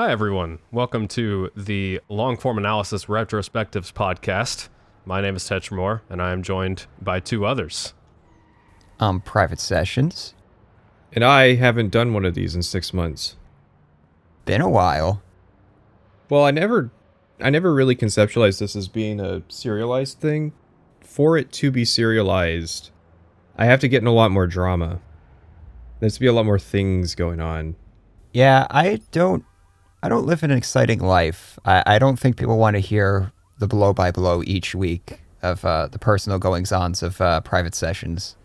Hi, everyone. Welcome to the Longform Analysis Retrospectives podcast. My name is Tetramore, and I am joined by two others. Private sessions. And I haven't done one of these in 6 months. Been a while. Well, I never really conceptualized this as being a serialized thing. For it to be serialized, I have to get in a lot more drama. There's to be a lot more things going on. Yeah, I don't live an exciting life. I don't think people want to hear the blow by blow each week of the personal goings-ons of private sessions.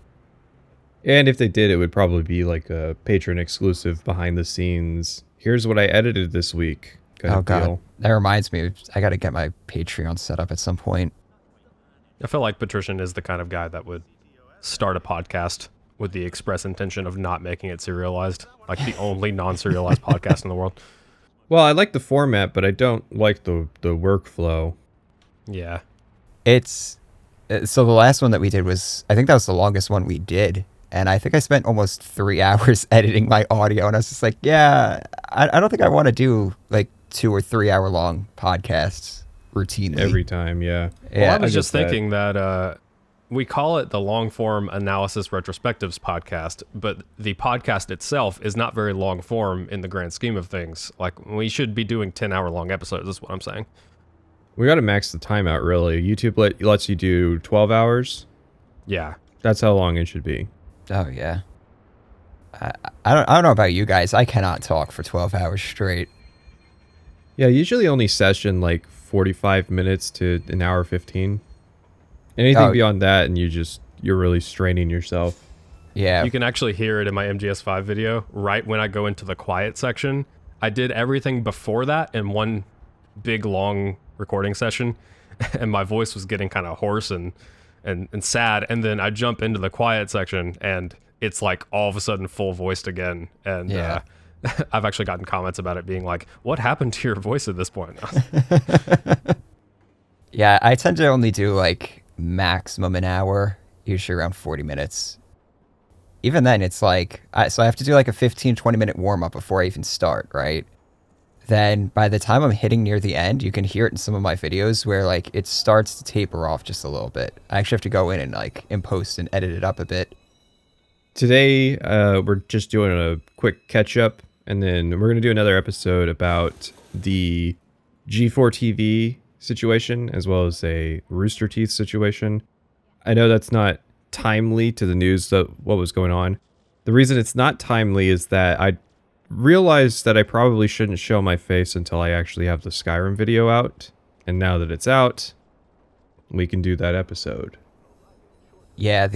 And if they did, it would probably be like a patron exclusive behind the scenes. Here's what I edited this week. Oh god, that reminds me. I got to get my Patreon set up at some point. I feel like Patrician is the kind of guy that would start a podcast with the express intention of not making it serialized, like the only non-serialized podcast in the world. Well, I like the format, but I don't like the workflow. Yeah. It's so the last one that we did was, I think that was the longest one we did. And I think I spent almost 3 hours editing my audio. And I was just like, yeah, I don't think I want to do like 2 or 3 hour long podcasts routinely. Every time, yeah. Well, I was just thinking that we call it the Longform Analysis Retrospectives podcast, but the podcast itself is not very long form in the grand scheme of things. Like, we should be doing 10-hour-long episodes, is what I'm saying. We got to max the time out, really. YouTube lets you do 12 hours. Yeah. That's how long it should be. Oh, yeah. I don't know about you guys. I cannot talk for 12 hours straight. Yeah, usually only session like 45 minutes to an hour 15. Anything beyond that, and you're really straining yourself. Yeah. You can actually hear it in my MGS5 video. Right when I go into the quiet section, I did everything before that in one big, long recording session, and my voice was getting kind of hoarse and sad, and then I jump into the quiet section, and it's like all of a sudden full voiced again, and yeah. I've actually gotten comments about it being like, what happened to your voice at this point? Yeah, I tend to only do like maximum an hour, usually around 40 minutes. Even then, it's like, so I have to do like a 15-20 minute warm-up before I even start, right? Then by the time I'm hitting near the end, you can hear it in some of my videos where like it starts to taper off just a little bit. I actually have to go in and like in post and edit it up a bit. Today, we're just doing a quick catch-up, and then we're going to do another episode about the G4 TV situation, as well as a Rooster Teeth situation. I know that's not timely to the news, what was going on. The reason it's not timely is that I realized that I probably shouldn't show my face until I actually have the Skyrim video out. And now that it's out, we can do that episode. Yeah,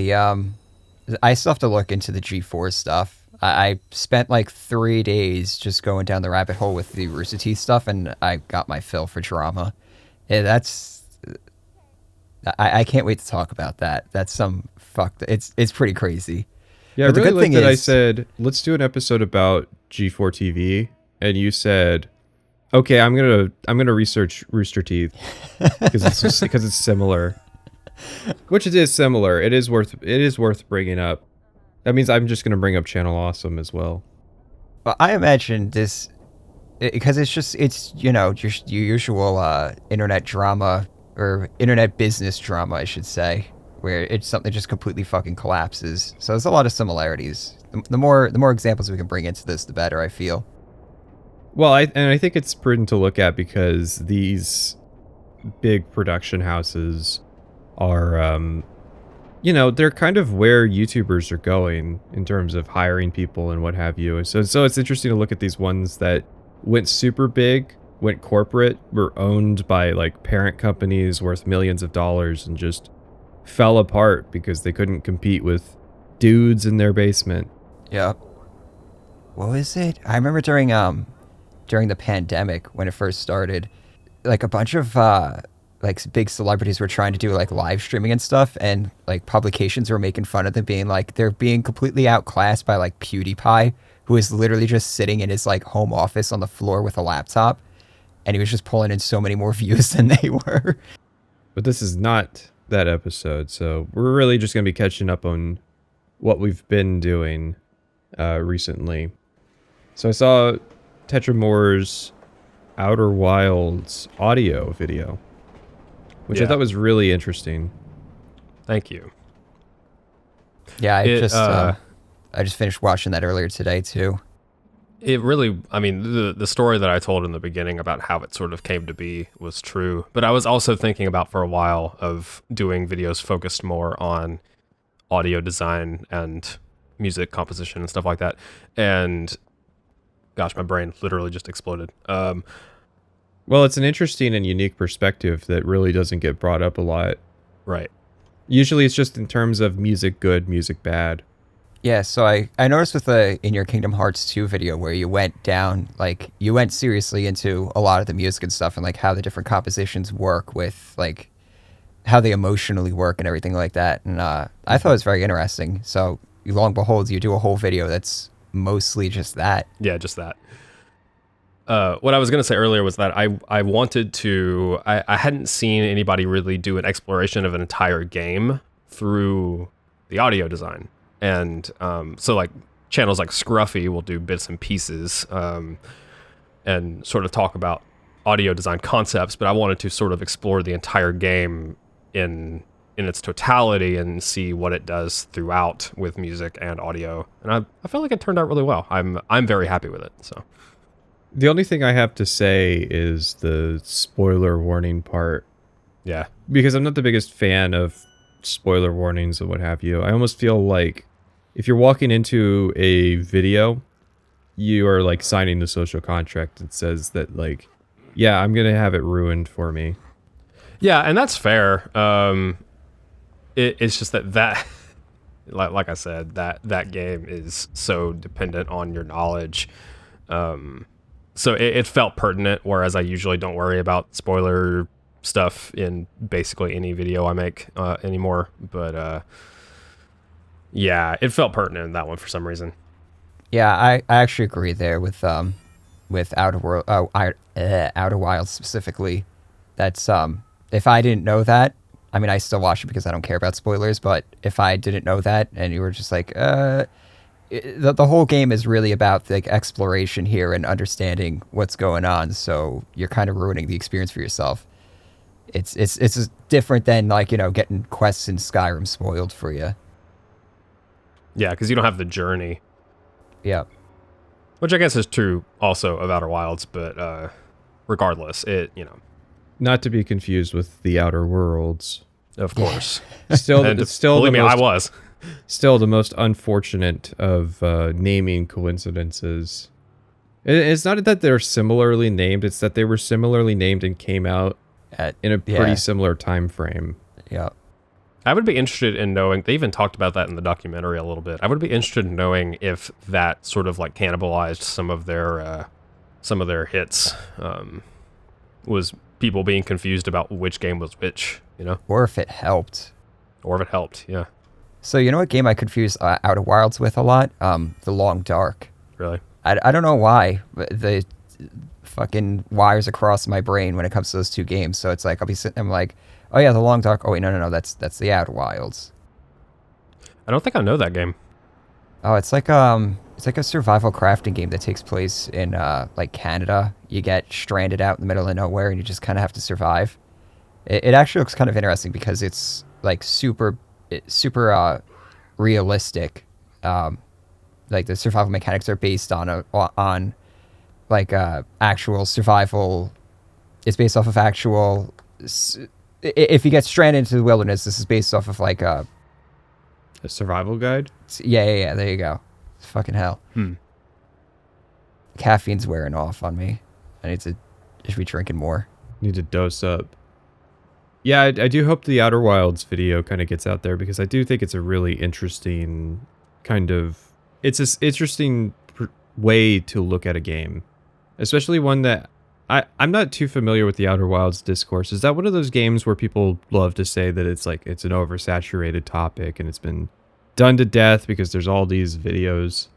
I still have to look into the G4 stuff. I spent like 3 days just going down the rabbit hole with the Rooster Teeth stuff, and I got my fill for drama. Yeah, I can't wait to talk about that. That's some fucked. It's pretty crazy. Yeah, but I really like that I said, let's do an episode about G4 TV, and you said, okay, I'm gonna research Rooster Teeth because it's similar. Which it is similar. It is worth bringing up. That means I'm just gonna bring up Channel Awesome as well. Well, I imagine this because it's your usual internet drama or internet business drama, I should say, where it's something that just completely fucking collapses. So there's a lot of similarities. The more examples we can bring into this, the better, I feel. Well, I think it's prudent to look at because these big production houses are, they're kind of where YouTubers are going in terms of hiring people and what have you. So it's interesting to look at these ones that went super big, went corporate, were owned by like parent companies worth millions of dollars, and just fell apart because they couldn't compete with dudes in their basement. Yeah. What was it? I remember during the pandemic when it first started, like a bunch of like big celebrities were trying to do like live streaming and stuff, and like publications were making fun of them, being like they're being completely outclassed by like PewDiePie, who is literally just sitting in his like home office on the floor with a laptop, and he was just pulling in so many more views than they were. But this is not that episode, so we're really just going to be catching up on what we've been doing recently. So I saw Tetramore's Outer Wilds audio video, which I Yeah. thought was really interesting. Thank you. Yeah, It, I just finished watching that earlier today too. It really, I mean, the story that I told in the beginning about how it sort of came to be was true. But I was also thinking about for a while of doing videos focused more on audio design and music composition and stuff like that. And gosh, my brain literally just exploded. Well, it's an interesting and unique perspective that really doesn't get brought up a lot. Right. Usually it's just in terms of music good, music bad. Yeah, so I noticed with the In Your Kingdom Hearts 2 video where you went down, like, you went seriously into a lot of the music and stuff and, like, how the different compositions work with, like, how they emotionally work and everything like that. And I thought it was very interesting. So, long behold, you do a whole video that's mostly just that. Yeah, just that. What I was going to say earlier was that I wanted to... I hadn't seen anybody really do an exploration of an entire game through the audio design. And so like channels like Scruffy will do bits and pieces and sort of talk about audio design concepts, but I wanted to sort of explore the entire game in its totality and see what it does throughout with music and audio. And I felt like it turned out really well. I'm very happy with it. So The only thing I have to say is the spoiler warning part. yeah. Because I'm not the biggest fan of spoiler warnings and what have you. I almost feel like if you're walking into a video, you are like signing the social contract that says that like, yeah, I'm going to have it ruined for me. Yeah, and that's fair. It's just that like I said, that game is so dependent on your knowledge. So it felt pertinent, whereas I usually don't worry about spoiler stuff in basically any video I make anymore. But yeah, it felt pertinent in that one for some reason. Yeah, I actually agree there with Outer Wilds specifically. That's if I didn't know that, I mean, I still watch it because I don't care about spoilers, but if I didn't know that and you were just like, the whole game is really about like exploration here and understanding what's going on, so you're kind of ruining the experience for yourself. It's different than like, you know, getting quests in Skyrim spoiled for you. Yeah, because you don't have the journey, Yeah. which I guess is true also of Outer Wilds, but regardless, it, you know, Not to be confused with the Outer Worlds. of course. Still, And it's still believe the me, most, I was. still the most unfortunate of naming coincidences. It's not that they're similarly named; it's that they were similarly named and came out in a pretty similar time frame. Yeah. I would be interested in knowing, they even talked about that in the documentary a little bit. I would be interested in knowing if that sort of like cannibalized some of their hits, was people being confused about which game was which, you know, Or if it helped. or if it helped. Yeah, So you know what game I confuse Outer Wilds with a lot? The Long Dark. really. I don't know why, but the fucking wires across my brain when it comes to those two games. So it's like I'll be sitting, I'm like, oh yeah, the Long Dark. Oh wait, no, that's the Outer Wilds. I don't think I know that game. Oh, it's like a survival crafting game that takes place in like Canada. You get stranded out in the middle of nowhere and you just kind of have to survive. It actually looks kind of interesting because it's like super realistic. Like the survival mechanics are based on actual survival. It's based off of actual. If you get stranded into the wilderness, this is based off of like A survival guide? yeah. There you go. Fucking hell. Caffeine's wearing off on me. I should be drinking more. Need to dose up. Yeah, I do hope the Outer Wilds video kind of gets out there because I do think it's a really interesting kind of... It's an interesting way to look at a game. Especially one that... I'm not too familiar with the Outer Wilds discourse. Is that one of those games where people love to say that it's like it's an oversaturated topic and it's been done to death because there's all these videos?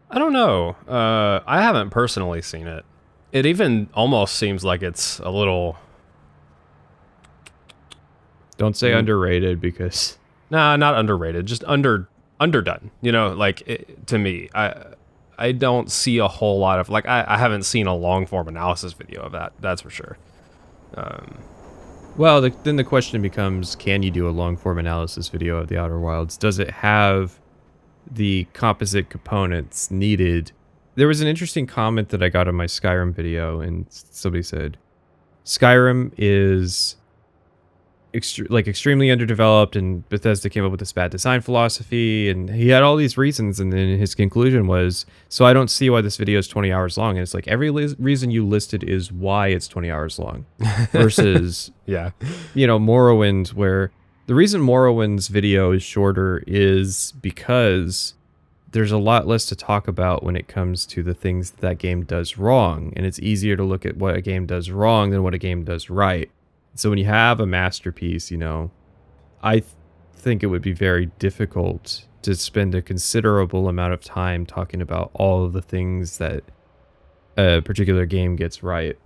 I don't know. I haven't personally seen it. It even almost seems like it's a little... Don't say underrated because... Nah, not underrated. Just underdone. You know, like to me, I don't see a whole lot of, like, I haven't seen a long form analysis video of that. That's for sure. Well, then the question becomes, can you do a long form analysis video of the Outer Wilds? Does it have the composite components needed? There was an interesting comment that I got on my Skyrim video, and somebody said, Skyrim is extremely underdeveloped, and Bethesda came up with this bad design philosophy, and he had all these reasons, and then his conclusion was, so I don't see why this video is 20 hours long. And it's like, every reason you listed is why it's 20 hours long versus Yeah. Morrowind, where the reason Morrowind's video is shorter is because there's a lot less to talk about when it comes to the things that game does wrong, and it's easier to look at what a game does wrong than what a game does right. So when you have a masterpiece, I think it would be very difficult to spend a considerable amount of time talking about all of the things that a particular game gets right.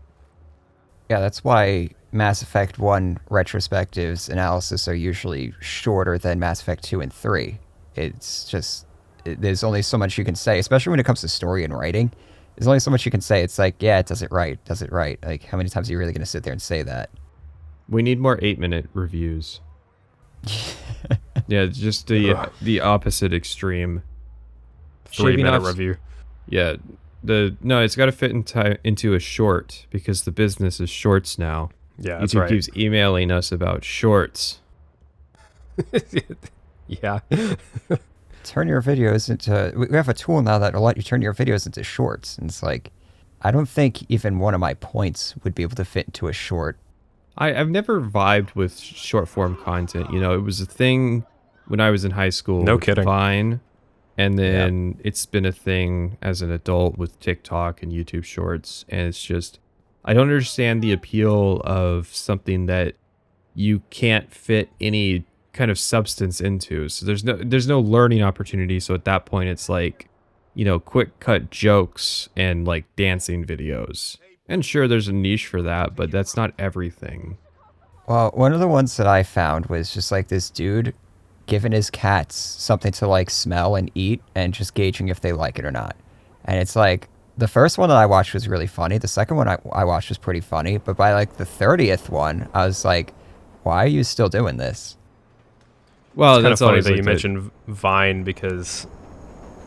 Yeah, that's why Mass Effect 1 retrospectives analysis are usually shorter than Mass Effect 2 and 3. It's just, there's only so much you can say, especially when it comes to story and writing. There's only so much you can say. It's like, yeah, it does it right. Like, how many times are you really going to sit there and say that? We need more 8-minute reviews. Yeah, just the opposite extreme. 3-minute review. Yeah, it's got to fit into a short, because the business is shorts now. Yeah, that's YouTube right. keeps emailing us about shorts. Yeah. Turn your videos into... We have a tool now that will let you turn your videos into shorts. And it's like, I don't think even one of my points would be able to fit into a short. I've never vibed with short form content. It was a thing when I was in high school. No with kidding. Vine, and then it's been a thing as an adult with TikTok and YouTube Shorts. And it's just, I don't understand the appeal of something that you can't fit any kind of substance into. So there's no learning opportunity. So at that point, it's like, quick cut jokes and like dancing videos. And sure, there's a niche for that, but that's not everything. Well, one of the ones that I found was just like this dude giving his cats something to like smell and eat and just gauging if they like it or not. And it's like, the first one that I watched was really funny. The second one I watched was pretty funny. But by like the 30th one, I was like, why are you still doing this? Well, It's kind of that's funny always that like you mentioned Vine, because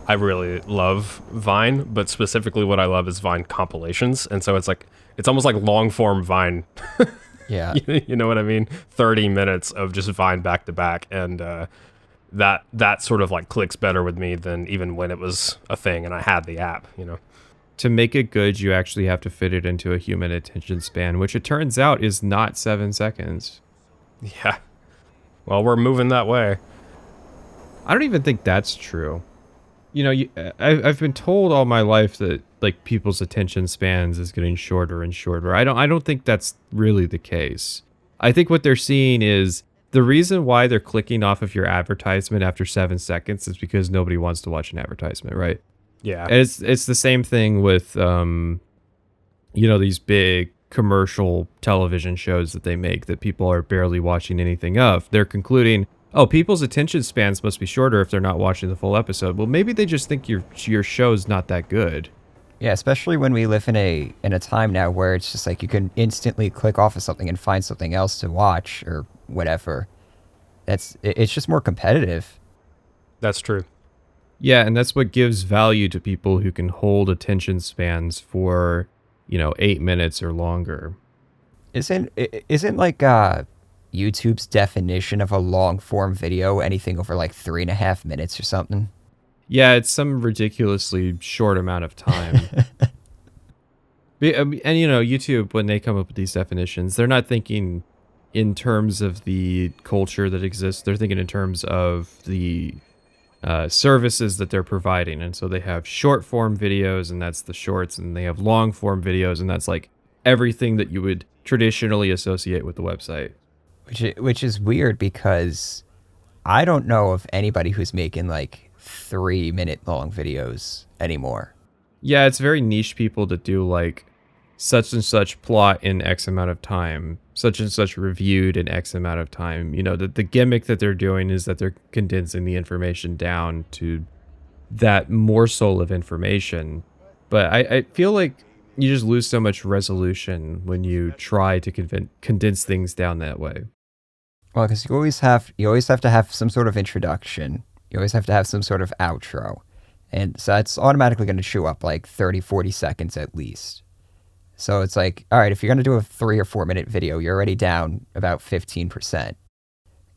I really love Vine, but specifically what I love is Vine compilations. And so it's almost like long form Vine. Yeah. You know what I mean? 30 minutes of just Vine back to back. And that sort of like clicks better with me than even when it was a thing and I had the app, To make it good, you actually have to fit it into a human attention span, which it turns out is not 7 seconds. Yeah. Well, we're moving that way. I don't even think that's true. I've been told all my life that like people's attention spans is getting shorter and shorter. I don't think that's really the case. I think what they're seeing is the reason why they're clicking off of your advertisement after 7 seconds is because nobody wants to watch an advertisement, right? Yeah. And it's the same thing with these big commercial television shows that they make that people are barely watching anything of. They're concluding, oh, people's attention spans must be shorter if they're not watching the full episode. Well, maybe they just think your show's not that good. Yeah, especially when we live in a time now where it's just like you can instantly click off of something and find something else to watch or whatever. It's just more competitive. That's true. Yeah, and that's what gives value to people who can hold attention spans for, 8 minutes or longer. Isn't like YouTube's definition of a long form video anything over like 3.5 minutes or something? Yeah, it's some ridiculously short amount of time. And YouTube, when they come up with these definitions, they're not thinking in terms of the culture that exists. They're thinking in terms of the services that they're providing. And so they have short form videos, and that's the shorts, and they have long form videos, and that's like everything that you would traditionally associate with the website. Which is weird, because I don't know of anybody who's making like 3-minute long videos anymore. Yeah, it's very niche people that do like such and such plot in X amount of time, such and such reviewed in X amount of time. The gimmick that they're doing is that they're condensing the information down to that morsel of information. But I feel like you just lose so much resolution when you try to condense things down that way. Well, because you always have to have some sort of introduction. You always have to have some sort of outro. And so it's automatically going to chew up like 30, 40 seconds at least. So it's like, all right, if you're going to do a 3 or 4 minute video, you're already down about 15%.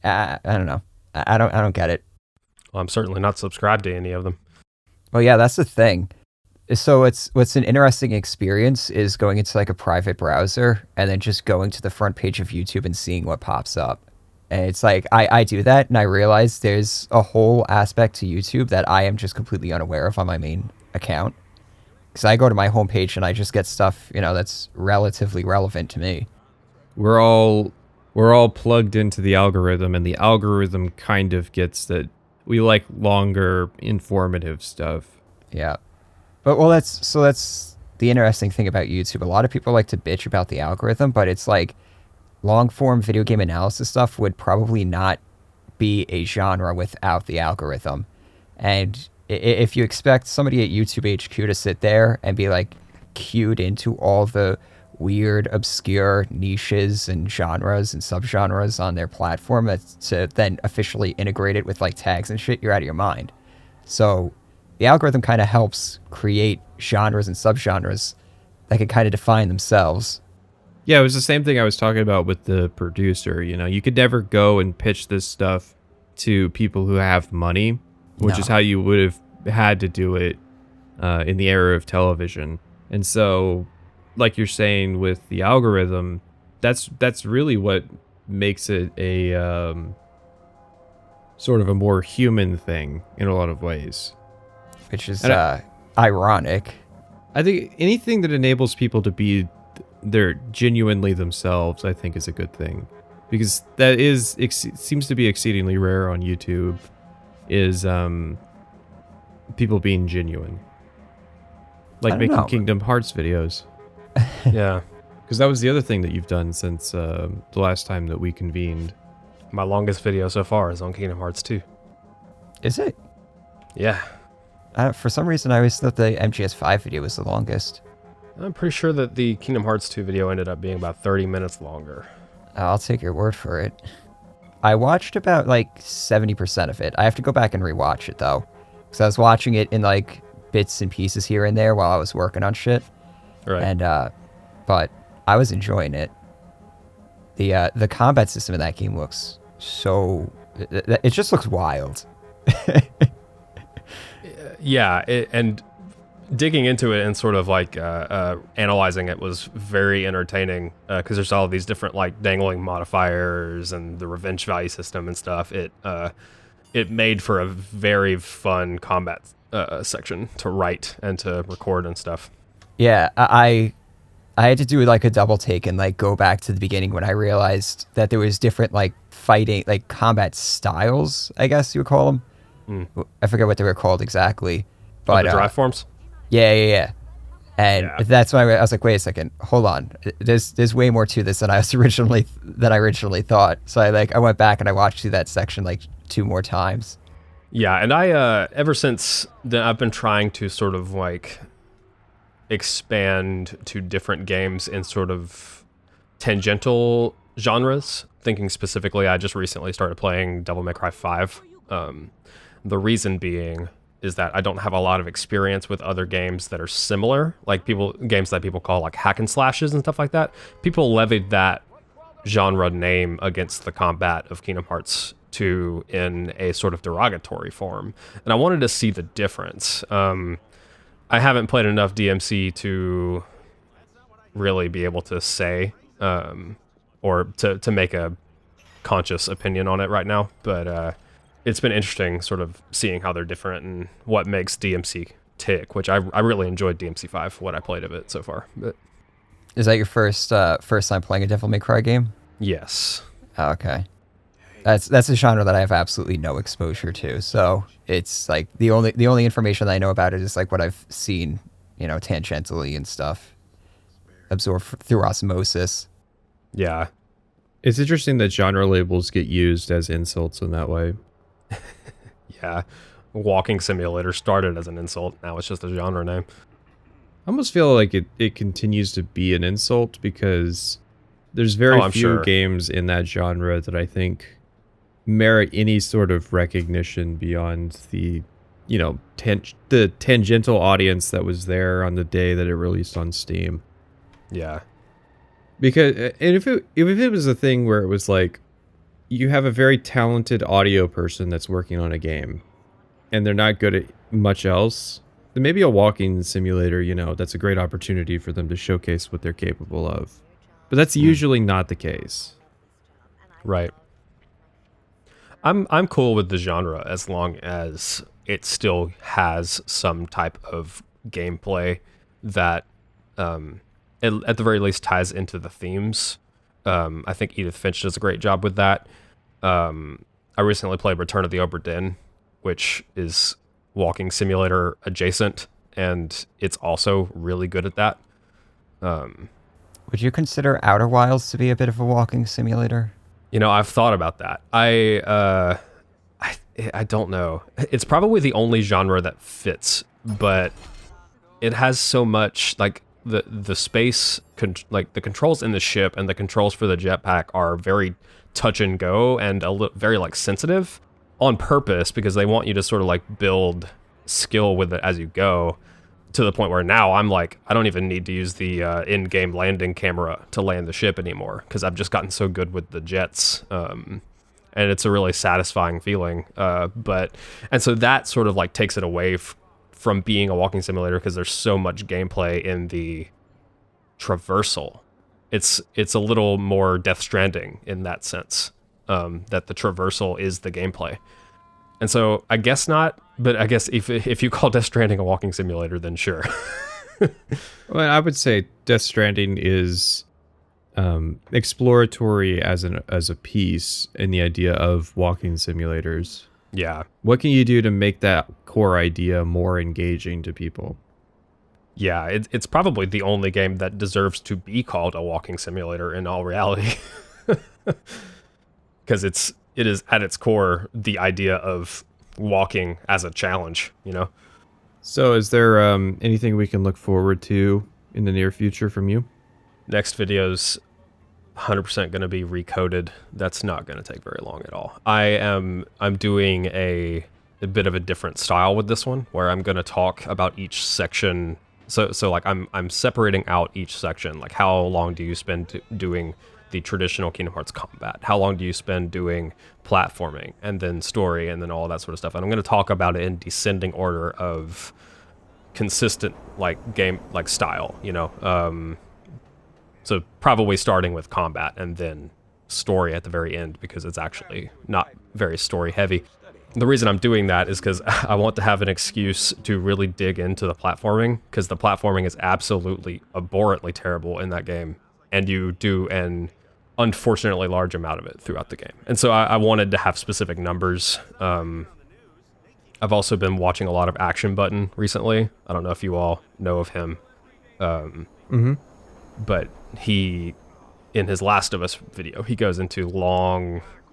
I don't know. I don't get it. Well, I'm certainly not subscribed to any of them. Well, yeah, that's the thing. So what's an interesting experience is going into like a private browser and then just going to the front page of YouTube and seeing what pops up. And it's like, I do that and I realize there's a whole aspect to YouTube that I am just completely unaware of on my main account. Because I go to my homepage and I just get stuff, that's relatively relevant to me. We're all plugged into the algorithm, and the algorithm kind of gets that we like longer, informative stuff. Yeah. But that's the interesting thing about YouTube. A lot of people like to bitch about the algorithm, but it's like long form video game analysis stuff would probably not be a genre without the algorithm. And if you expect somebody at YouTube HQ to sit there and be like cued into all the weird, obscure niches and genres and subgenres on their platform to then officially integrate it with like tags and shit, you're out of your mind. So the algorithm kind of helps create genres and subgenres that can kind of define themselves. Yeah, it was the same thing I was talking about with the producer. You could never go and pitch this stuff to people who have money, which is how you would have had to do it in the era of television. And so, like you're saying with the algorithm, that's really what makes it a sort of a more human thing in a lot of ways. Which is ironic. I think anything that enables people to be they're genuinely themselves, I think, is a good thing, because that seems to be exceedingly rare on YouTube. Is people being genuine, like making Kingdom Hearts videos. Yeah, because that was the other thing that you've done since the last time that we convened. my longest video so far is on Kingdom Hearts 2. Is it? Yeah. For some reason, I always thought the MGS5 video was the longest. I'm pretty sure that the Kingdom Hearts 2 video ended up being about 30 minutes longer. I'll take your word for it. I watched about like 70% of it. I have to go back and rewatch it though, because I was watching it in like bits and pieces here and there while I was working on shit. Right. And but I was enjoying it. The combat system in that game looks so. It just looks wild. Yeah, and digging into it and sort of like analyzing it was very entertaining because there's all these different like dangling modifiers and the revenge value system and stuff. It made for a very fun combat section to write and to record and stuff. Yeah, I had to do like a double take and like go back to the beginning when I realized that there was different like fighting, like combat styles, I guess you would call them. I forget what they were called exactly. But the drive forms? Yeah. And that's why I was like, wait a second, hold on. There's way more to this than I originally thought. So I went back and I watched through that section like 2 more times. Yeah, and I ever since then I've been trying to sort of like expand to different games in sort of tangential genres. Thinking specifically, I just recently started playing Devil May Cry 5. The reason being is that I don't have a lot of experience with other games that are similar, like games that people call like hack and slashes and stuff like that. People levied that genre name against the combat of Kingdom Hearts 2 in a sort of derogatory form, and I wanted to see the difference. I haven't played enough DMC to really be able to say or to make a conscious opinion on it right now, but it's been interesting sort of seeing how they're different and what makes DMC tick, which I really enjoyed DMC 5, what I played of it so far. But is that your first time playing a Devil May Cry game? Yes. Oh, okay. That's a genre that I have absolutely no exposure to. So it's like the only information that I know about it is like what I've seen, tangentially and stuff, absorbed through osmosis. Yeah. It's interesting that genre labels get used as insults in that way. Yeah. walking simulator started as an insult. Now it's just a genre name. I almost feel like it continues to be an insult because there's very I'm few sure. games in that genre that I think merit any sort of recognition beyond the, you know, the tangential audience that was there on the day that it released on Steam. Yeah. Because and if it was a thing where it was like you have a very talented audio person that's working on a game and they're not good at much else, then maybe a walking simulator, you know, that's a great opportunity for them to showcase what they're capable of. But that's usually not the case. Right. I'm cool with the genre as long as it still has some type of gameplay that at the very least ties into the themes. I think Edith Finch does a great job with that. I recently played Return of the Obra Dinn, which is walking simulator adjacent, and it's also really good at that. Would you consider Outer Wilds to be a bit of a walking simulator? You know, I've thought about that. I don't know. It's probably the only genre that fits, but it has so much, like the space, like the controls in the ship and the controls for the jetpack are very touch and go and very like sensitive on purpose because they want you to sort of like build skill with it as you go, to the point where now I'm like, I don't even need to use the in-game landing camera to land the ship anymore because I've just gotten so good with the jets. And it's a really satisfying feeling. And so that sort of like takes it away from being a walking simulator because there's so much gameplay in the traversal. It's a little more Death Stranding in that sense, that the traversal is the gameplay. And so I guess not, but I guess if you call Death Stranding a walking simulator, then sure. Well, I would say Death Stranding is exploratory as a piece in the idea of walking simulators. Yeah. What can you do to make that core idea more engaging to people? Yeah, it's probably the only game that deserves to be called a walking simulator in all reality. Because it is at its core the idea of walking as a challenge, you know? So is there anything we can look forward to in the near future from you? Next video's 100% going to be recoded. That's not going to take very long at all. I'm doing a bit of a different style with this one, where I'm going to talk about each section. So like I'm separating out each section. Like, how long do you spend doing the traditional Kingdom Hearts combat? How long do you spend doing platforming, and then story, and then all that sort of stuff? And I'm going to talk about it in descending order of consistent like game like style, you know. So probably starting with combat and then story at the very end, because it's actually not very story heavy. The reason I'm doing that is because I want to have an excuse to really dig into the platforming, because the platforming is absolutely abhorrently terrible in that game, and you do an unfortunately large amount of it throughout the game. And so I wanted to have specific numbers. I've also been watching a lot of Action Button recently. I don't know if you all know of him. But he, in his Last of Us video, he goes into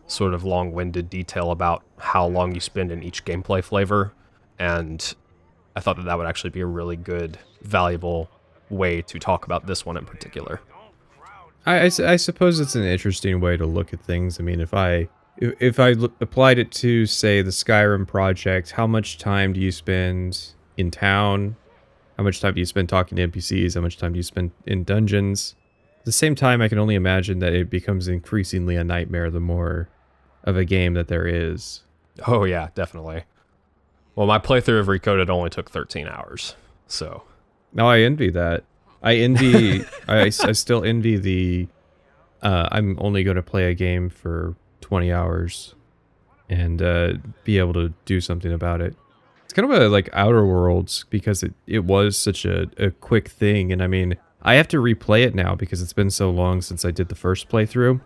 sort of long-winded detail about how long you spend in each gameplay flavor, and I thought that would actually be a really good, valuable way to talk about this one in particular. I suppose it's an interesting way to look at things. I mean, if I applied it to, say, the Skyrim project, how much time do you spend in town? How much time do you spend talking to NPCs? How much time do you spend in dungeons? At the same time, I can only imagine that it becomes increasingly a nightmare the more of a game that there is. Oh yeah, definitely. Well, my playthrough of Recoded only took 13 hours, so... Now I envy that. I envy... I still envy the... I'm only going to play a game for 20 hours and be able to do something about it. It's kind of a like Outer Worlds, because it was such a quick thing. And I mean, I have to replay it now because it's been so long since I did the first playthrough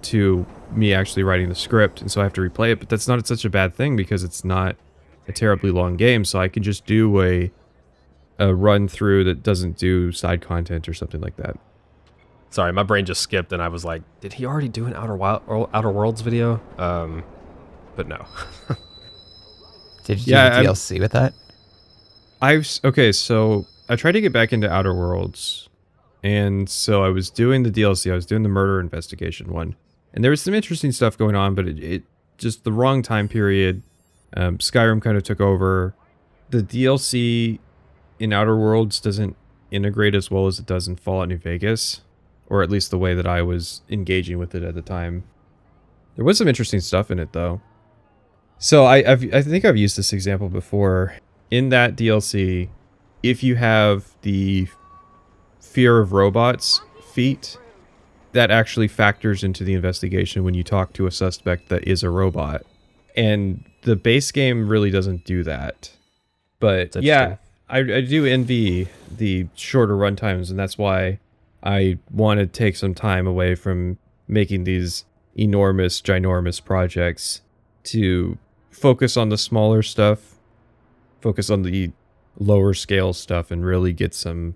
to me actually writing the script. And so I have to replay it, but that's not such a bad thing because it's not a terribly long game. So I can just do a run through that doesn't do side content or something like that. Sorry, my brain just skipped and I was like, did he already do an Outer Worlds video? But no. Did you do Yeah, the DLC with that? Okay, so I tried to get back into Outer Worlds, and so I was doing the DLC. I was doing the murder investigation one, and there was some interesting stuff going on, but it just the wrong time period. Skyrim kind of took over. The DLC in Outer Worlds doesn't integrate as well as it does in Fallout New Vegas, or at least the way that I was engaging with it at the time. There was some interesting stuff in it, though. So I think I've used this example before. In that DLC, if you have the fear of robots feat, that actually factors into the investigation when you talk to a suspect that is a robot. And the base game really doesn't do that. But yeah, I do envy the shorter runtimes, and that's why I want to take some time away from making these enormous, ginormous projects to focus on the smaller stuff, focus on the lower scale stuff, and really get some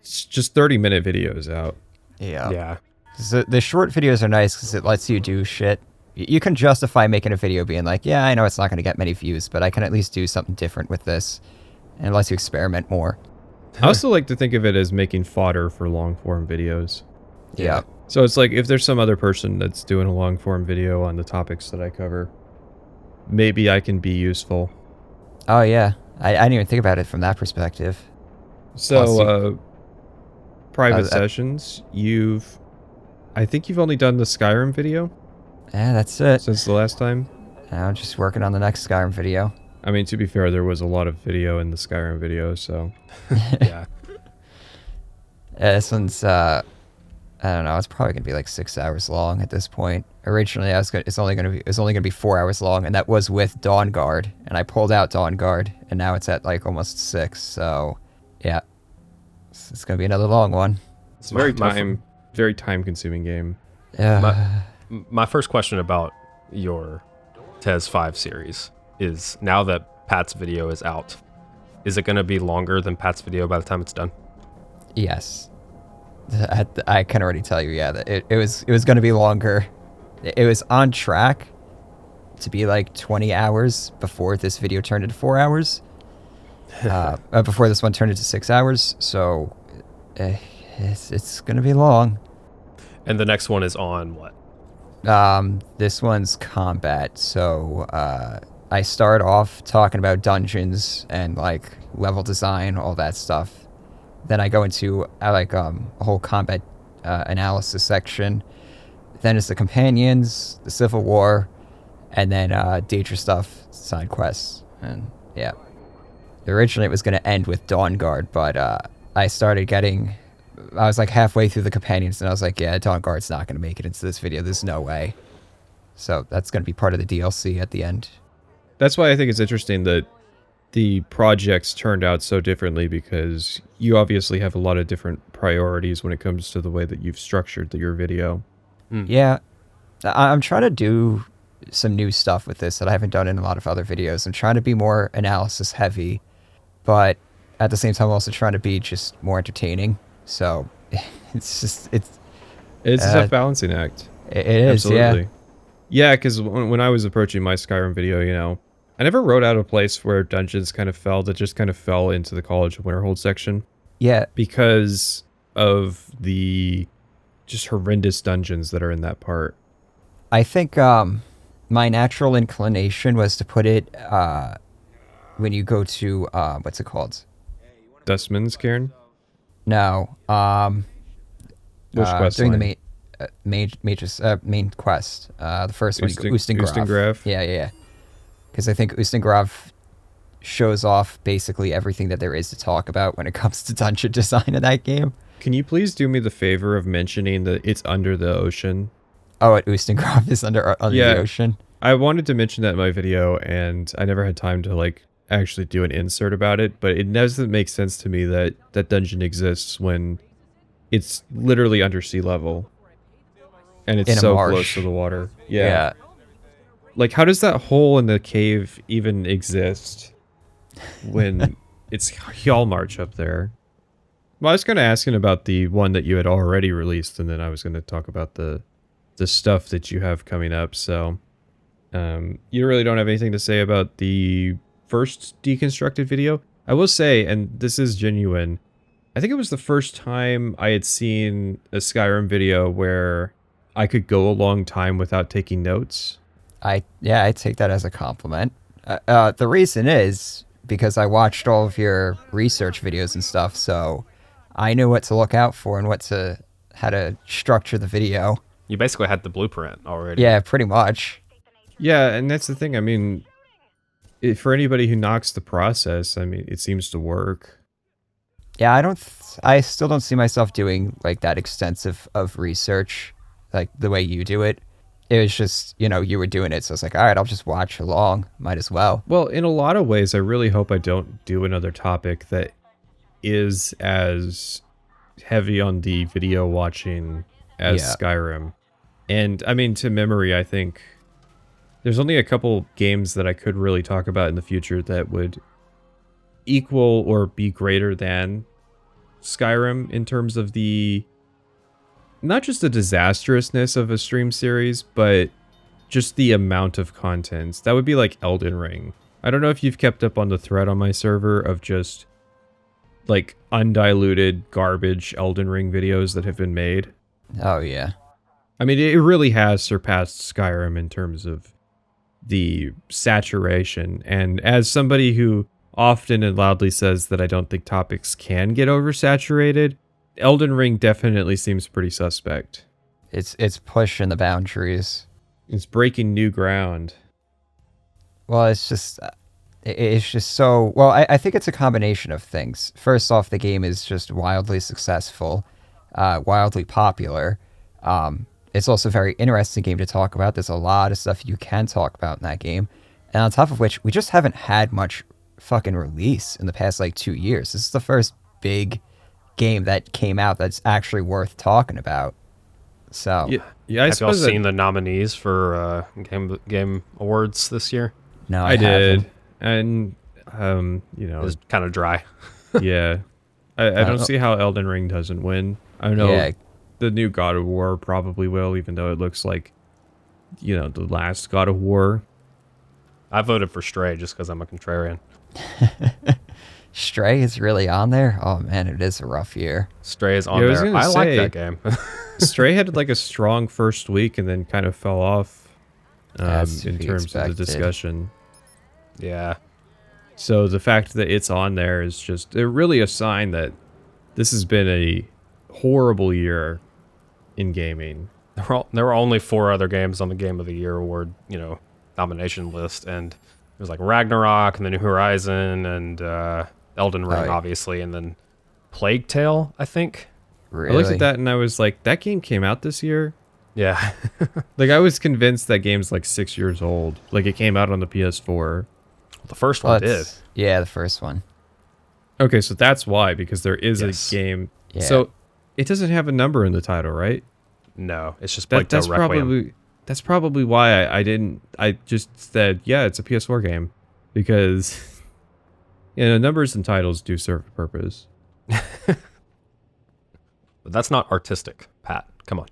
just 30-minute videos out. Yeah. So the short videos are nice because it lets you do shit. You can justify making a video being like, yeah, I know it's not going to get many views, but I can at least do something different with this. And it lets you experiment more. I also like to think of it as making fodder for long form videos. Yeah. So it's like if there's some other person that's doing a long form video on the topics that I cover, maybe I can be useful. Oh, yeah. I didn't even think about it from that perspective. So, private sessions, I think you've only done the Skyrim video? Yeah, that's it. Since the last time? I'm just working on the next Skyrim video. I mean, to be fair, there was a lot of video in the Skyrim video, so... Yeah. This one's, I don't know, it's probably going to be like 6 hours long at this point. Originally, it's only going to be 4 hours long, and that was with Dawn Guard, and I pulled out Dawn Guard, and now it's at like almost 6, so yeah. It's going to be another long one. It's a very time-consuming game. Yeah. My first question about your TES 5 series is, now that Pat's video is out, is it going to be longer than Pat's video by the time it's done? Yes. I can already tell you, yeah, that it was going to be longer. It was on track to be like 20 hours before this video turned into 4 hours. Before this one turned into 6 hours, so it's going to be long. And the next one is on what? This one's combat, so I start off talking about dungeons and like level design, all that stuff. Then I go into a whole combat analysis section. Then it's the companions, the Civil War, and then Daedra stuff, side quests, and yeah. Originally it was going to end with Dawn Guard, but I was like halfway through the companions, and I was like, yeah, Dawn Guard's not going to make it into this video. There's no way. So that's going to be part of the DLC at the end. That's why I think it's interesting that the projects turned out so differently, because you obviously have a lot of different priorities when it comes to the way that you've structured your video. Yeah. I'm trying to do some new stuff with this that I haven't done in a lot of other videos. I'm trying to be more analysis heavy, but at the same time I'm also trying to be just more entertaining. So it's a tough balancing act. It is. Absolutely. Yeah, because when I was approaching my Skyrim video, I never wrote out a place where dungeons kind of fell into the College of Winterhold section. Yeah. Because of the just horrendous dungeons that are in that part. I think my natural inclination was to put it when you go to what's it called? Dustman's Cairn? No. Which quest during line? the main quest. The first one, Ustengrav. Ustengrav? Yeah. Because I think Ustengrav shows off basically everything that there is to talk about when it comes to dungeon design in that game. Can you please do me the favor of mentioning that it's under the ocean? Oh, Ustengrav is under the ocean? I wanted to mention that in my video, and I never had time to actually do an insert about it, but it doesn't make sense to me that that dungeon exists when it's literally under sea level. And it's so close to the water. Yeah. Like, how does that hole in the cave even exist when it's Hjalmarch up there? Well, I was kind of asking about the one that you had already released, and then I was going to talk about the stuff that you have coming up. So, you really don't have anything to say about the first deconstructed video. I will say, and this is genuine, I think it was the first time I had seen a Skyrim video where I could go a long time without taking notes. I take that as a compliment. The reason is because I watched all of your research videos and stuff, so I knew what to look out for and how to structure the video. You basically had the blueprint already. Yeah, pretty much. Yeah, and that's the thing. I mean, for anybody who knocks the process, I mean, it seems to work. Yeah, I still don't see myself doing like that extensive of research, like the way you do it. It was just, you were doing it, so I was like, all right, I'll just watch along. Might as well. Well, in a lot of ways, I really hope I don't do another topic that is as heavy on the video watching as Skyrim. And I mean, to memory, I think there's only a couple games that I could really talk about in the future that would equal or be greater than Skyrim in terms of the, not just the disastrousness of a stream series, but just the amount of content. That would be like Elden Ring. I don't know if you've kept up on the thread on my server of just like undiluted garbage Elden Ring videos that have been made. Oh, yeah. I mean, it really has surpassed Skyrim in terms of the saturation. And as somebody who often and loudly says that I don't think topics can get oversaturated, Elden Ring definitely seems pretty suspect. It's pushing the boundaries. It's breaking new ground. Well, it's just so... Well, I think it's a combination of things. First off, the game is just wildly successful, wildly popular. It's also a very interesting game to talk about. There's a lot of stuff you can talk about in that game. And on top of which, we just haven't had much fucking release in the past, 2 years. This is the first big game that came out that's actually worth talking about. So... Yeah, have y'all seen the nominees for game awards this year? No, I did. haven't. And, It was kind of dry. yeah. I don't see how Elden Ring doesn't win. I know the new God of War probably will, even though it looks like, the last God of War. I voted for Stray just because I'm a contrarian. Stray is really on there? Oh, man, it is a rough year. Stray is on there. I like that game. Stray had a strong first week and then kind of fell off in terms of the discussion. Yeah. So the fact that it's on there is just really a sign that this has been a horrible year in gaming. There were only 4 other games on the Game of the Year award, nomination list, and it was like Ragnarok and the New Horizon and Elden Ring, obviously, and then Plague Tale, I think. Really? I looked at that and I was like, that game came out this year? Yeah. I was convinced that game's 6 years old. It came out on the PS4. The first one did. Yeah, the first one. Okay, so that's why, because there is a game. Yeah. So it doesn't have a number in the title, right? No, it's just Plague Tale that's Requiem. That's probably why I just said, yeah, it's a PS4 game. Because, numbers and titles do serve a purpose. But that's not artistic, Pat. Come on.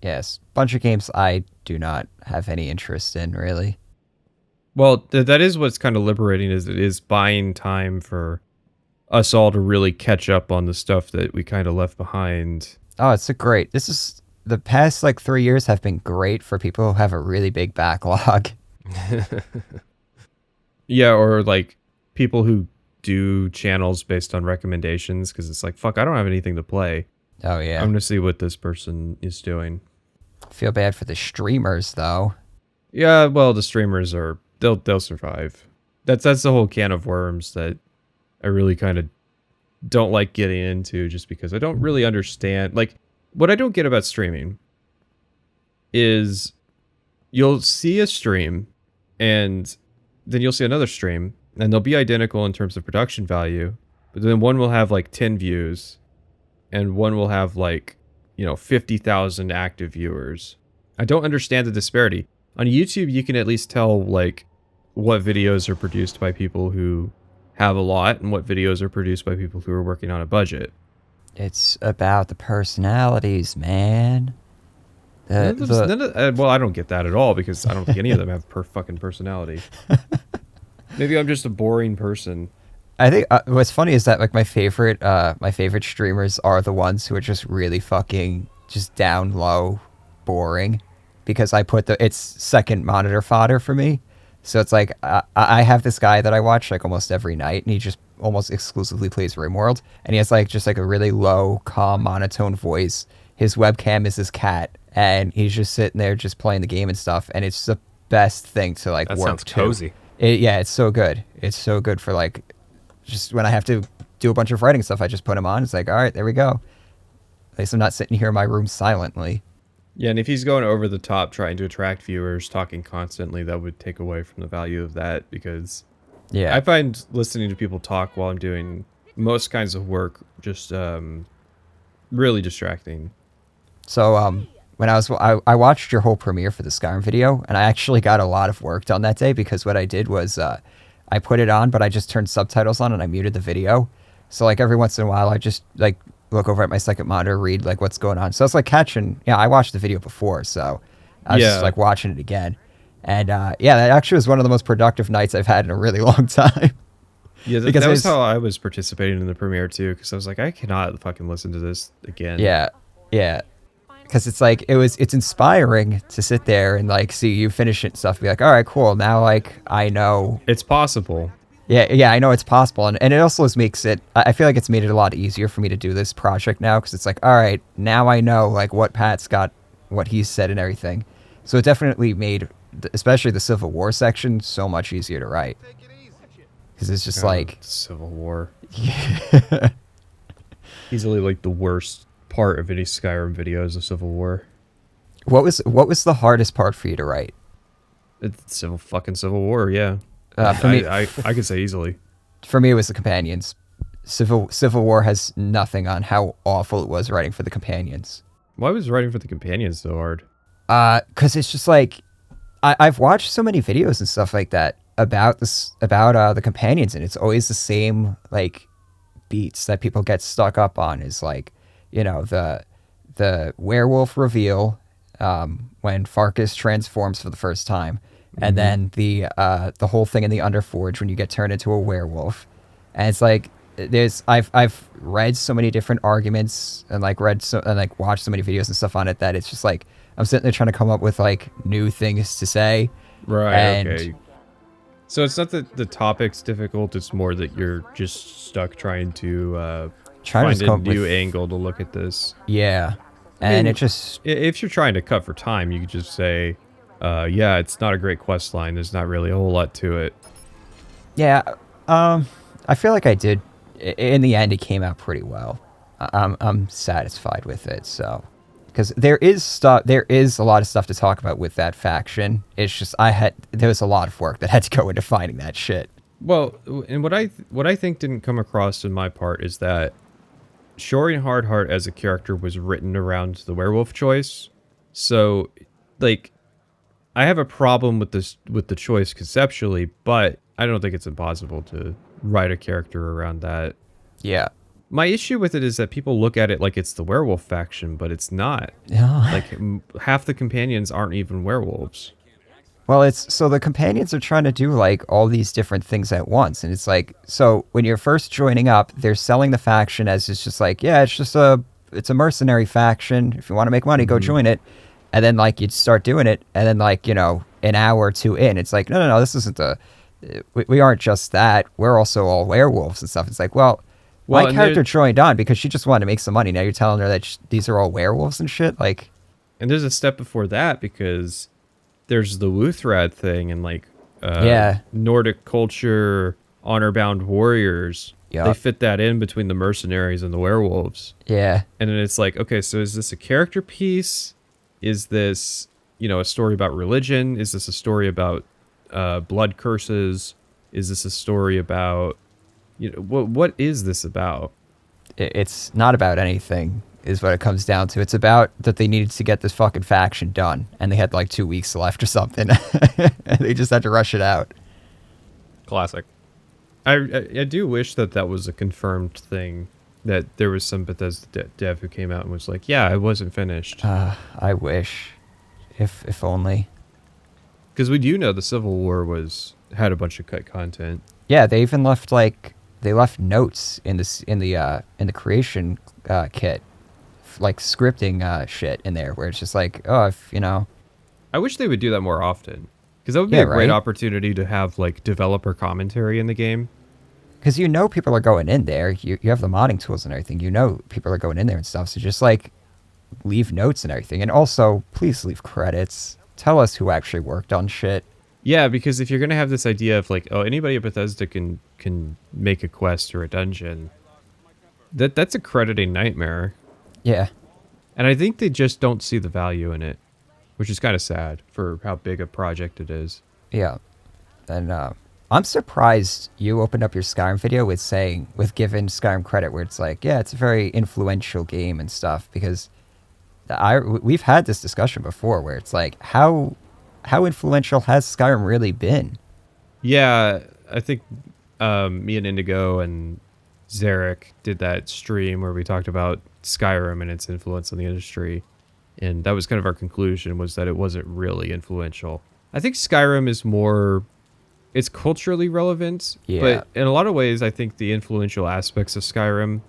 Yes, bunch of games I do not have any interest in, really. Well, that is what's kind of liberating, is it is buying time for us all to really catch up on the stuff that we kind of left behind. Oh, the past 3 years have been great for people who have a really big backlog. Yeah, or people who do channels based on recommendations, because it's fuck, I don't have anything to play. Oh, yeah. I'm going to see what this person is doing. Feel bad for the streamers, though. Yeah, well, the streamers they'll survive. That's the whole can of worms that I really kind of don't like getting into, just because I don't really understand. What I don't get about streaming is you'll see a stream and then you'll see another stream and they'll be identical in terms of production value, but then one will have 10 views and one will have 50,000 active viewers. I don't understand the disparity. On YouTube, you can at least tell what videos are produced by people who have a lot and what videos are produced by people who are working on a budget. It's about the personalities, man. Well, I don't get that at all, because I don't think any of them have fucking personality. Maybe I'm just a boring person. I think what's funny is that like my favorite streamers are the ones who are just really fucking just down low, boring, because I put it's second monitor fodder for me. So it's like I have this guy that I watch like almost every night, and he just almost exclusively plays RimWorld, and he has like just like a really low, calm, monotone voice. His webcam is his cat, and he's just sitting there just playing the game and stuff, and it's the best thing to like That work sounds to. cozy. Yeah, it's so good. It's so good for like just when I have to do a bunch of writing stuff, I just put him on. It's like, all right, there we go. At least I'm not sitting here in my room silently. Yeah, and if he's going over the top trying to attract viewers, talking constantly, that would take away from the value of that, because Yeah. I find listening to people talk while I'm doing most kinds of work just really distracting. So when I watched your whole premiere for the Skyrim video, and I actually got a lot of work done that day, because what I did was I put it on, but I just turned subtitles on and I muted the video. So like every once in a while, I just like look over at my second monitor, read like what's going on. So it's like catching. Yeah, I watched the video before, so I was just like watching it again. And yeah, that actually was one of the most productive nights I've had in a really long time. Yeah, Because that was there's- how I was participating in the premiere too, because I was like, I cannot fucking listen to this again. Yeah, yeah. Because it's like it's inspiring to sit there and like see you finish it and stuff. Be like, all right, cool. Now like I know. It's possible. Yeah, I know it's possible, and it also makes it. I feel like it's made it a lot easier for me to do this project now, because it's like, all right, now I know like what Pat's got, what he's said, and everything. So it definitely made, especially the Civil War section, so much easier to write. Because it's just like Civil War. Easily like the worst part of any Skyrim video is the Civil War. what was the hardest part for you to write? It's Civil War, yeah. For me, I could say easily. for me, it was the companions. Civil War has nothing on how awful it was writing for the companions. Why was writing for the companions so hard? Because it's just like I've watched so many videos and stuff like that about the companions, and it's always the same like beats that people get stuck up on. Is like, you know, the werewolf reveal when Farkas transforms for the first time, and then the whole thing in the Underforge when you get turned into a werewolf, and it's like I've read so many different arguments and like watched so many videos and stuff on it that it's just like I'm sitting there trying to come up with like new things to say. Right, And- okay. So it's not that the topic's difficult, it's more that you're just stuck trying to Trying to find just a come up new with- angle to look at this. Yeah, I and mean, it just If you're trying to cut for time, you could just say, yeah, it's not a great quest line. There's not really a whole lot to it. yeah. I feel like I did. In the end, it came out pretty well. I'm satisfied with it. So, because there is a lot of stuff to talk about with that faction. It's just there was a lot of work that had to go into finding that shit. Well, and what I think didn't come across in my part is that Shorian Hardheart as a character was written around the werewolf choice. So, like, I have a problem with the choice conceptually, but I don't think it's impossible to write a character around that. Yeah. My issue with it is that people look at it like it's the werewolf faction, but it's not. Yeah. Like, half the companions aren't even werewolves. Well, it's so the companions are trying to do like all these different things at once, and it's like, so when you're first joining up, they're selling the faction as it's just like, yeah, it's a mercenary faction. If you want to make money, go join it. And then like you'd start doing it, and then like, you know, an hour or two in, it's like, no, this isn't we aren't just that. We're also all werewolves and stuff. It's like, well, my and character there- joined on because she just wanted to make some money. Now you're telling her that these are all werewolves and shit. Like, And there's a step before that, because there's the Wuthrad thing and like Yeah. Nordic culture, honor-bound warriors. Yeah. They fit that in between the mercenaries and the werewolves. yeah, And then it's like, okay, so is this a character piece? Is this, you know, a story about religion? Is this a story about blood curses? Is this a story about, you know, what is this about? it's not about anything is what it comes down to. It's about that they needed to get this fucking faction done, and they had like 2 weeks left or something. And they just had to rush it out. Classic. I do wish that was a confirmed thing, that there was some Bethesda dev who came out and was like, yeah, it wasn't finished. I wish, if only. Because we do know the Civil War was had a bunch of cut content. Yeah, they even left notes in the creation kit, like scripting shit in there, where it's just like, oh, if you know. I wish they would do that more often, because that would be Yeah, a great right? opportunity to have like developer commentary in the game. Because you know people are going in there. You have the modding tools and everything. You know people are going in there and stuff. So just like leave notes and everything. And also, please leave credits. Tell us who actually worked on shit. Yeah, because if you're gonna have this idea of like, oh, anybody at Bethesda can make a quest or a dungeon, that's a crediting nightmare. Yeah. And I think they just don't see the value in it, which is kind of sad for how big a project it is. Yeah. And I'm surprised you opened up your Skyrim video with giving Skyrim credit, where it's like, yeah, it's a very influential game and stuff, because we've had this discussion before where it's like, how influential has Skyrim really been? Yeah, I think me and Indigo and Zarek did that stream where we talked about Skyrim and its influence on the industry. And that was kind of our conclusion, was that it wasn't really influential. I think Skyrim is more, it's culturally relevant, Yeah. but in a lot of ways, I think the influential aspects of Skyrim,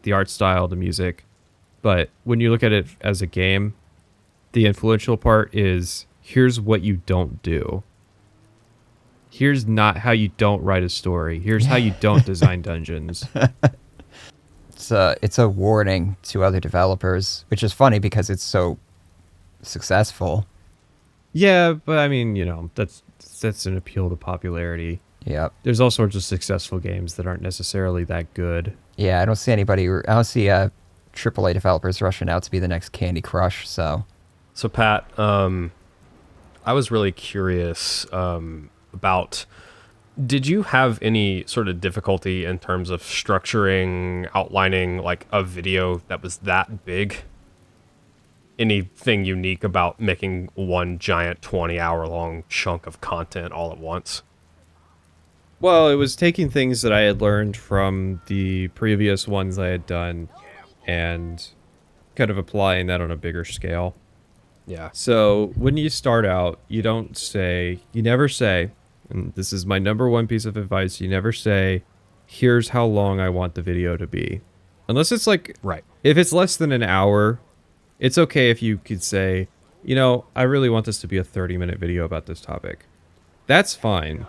the art style, the music, but when you look at it as a game, the influential part is, here's what you don't do. Here's not how you don't write a story. Here's how you don't design dungeons. It's a warning to other developers, which is funny because it's so successful. Yeah, but I mean, that's an appeal to popularity. Yep. There's all sorts of successful games that aren't necessarily that good. Yeah, I don't see AAA developers rushing out to be the next Candy Crush, so. So Pat, I was really curious about, did you have any sort of difficulty in terms of structuring, outlining like a video that was that big? Anything unique about making one giant 20-hour long chunk of content all at once? Well, it was taking things that I had learned from the previous ones I had done and kind of applying that on a bigger scale. Yeah. So when you start out, you never say, and this is my number one piece of advice, you never say, here's how long I want the video to be. Unless it's like, Right. if it's less than an hour, it's okay if you could say, I really want this to be a 30-minute video about this topic. That's fine.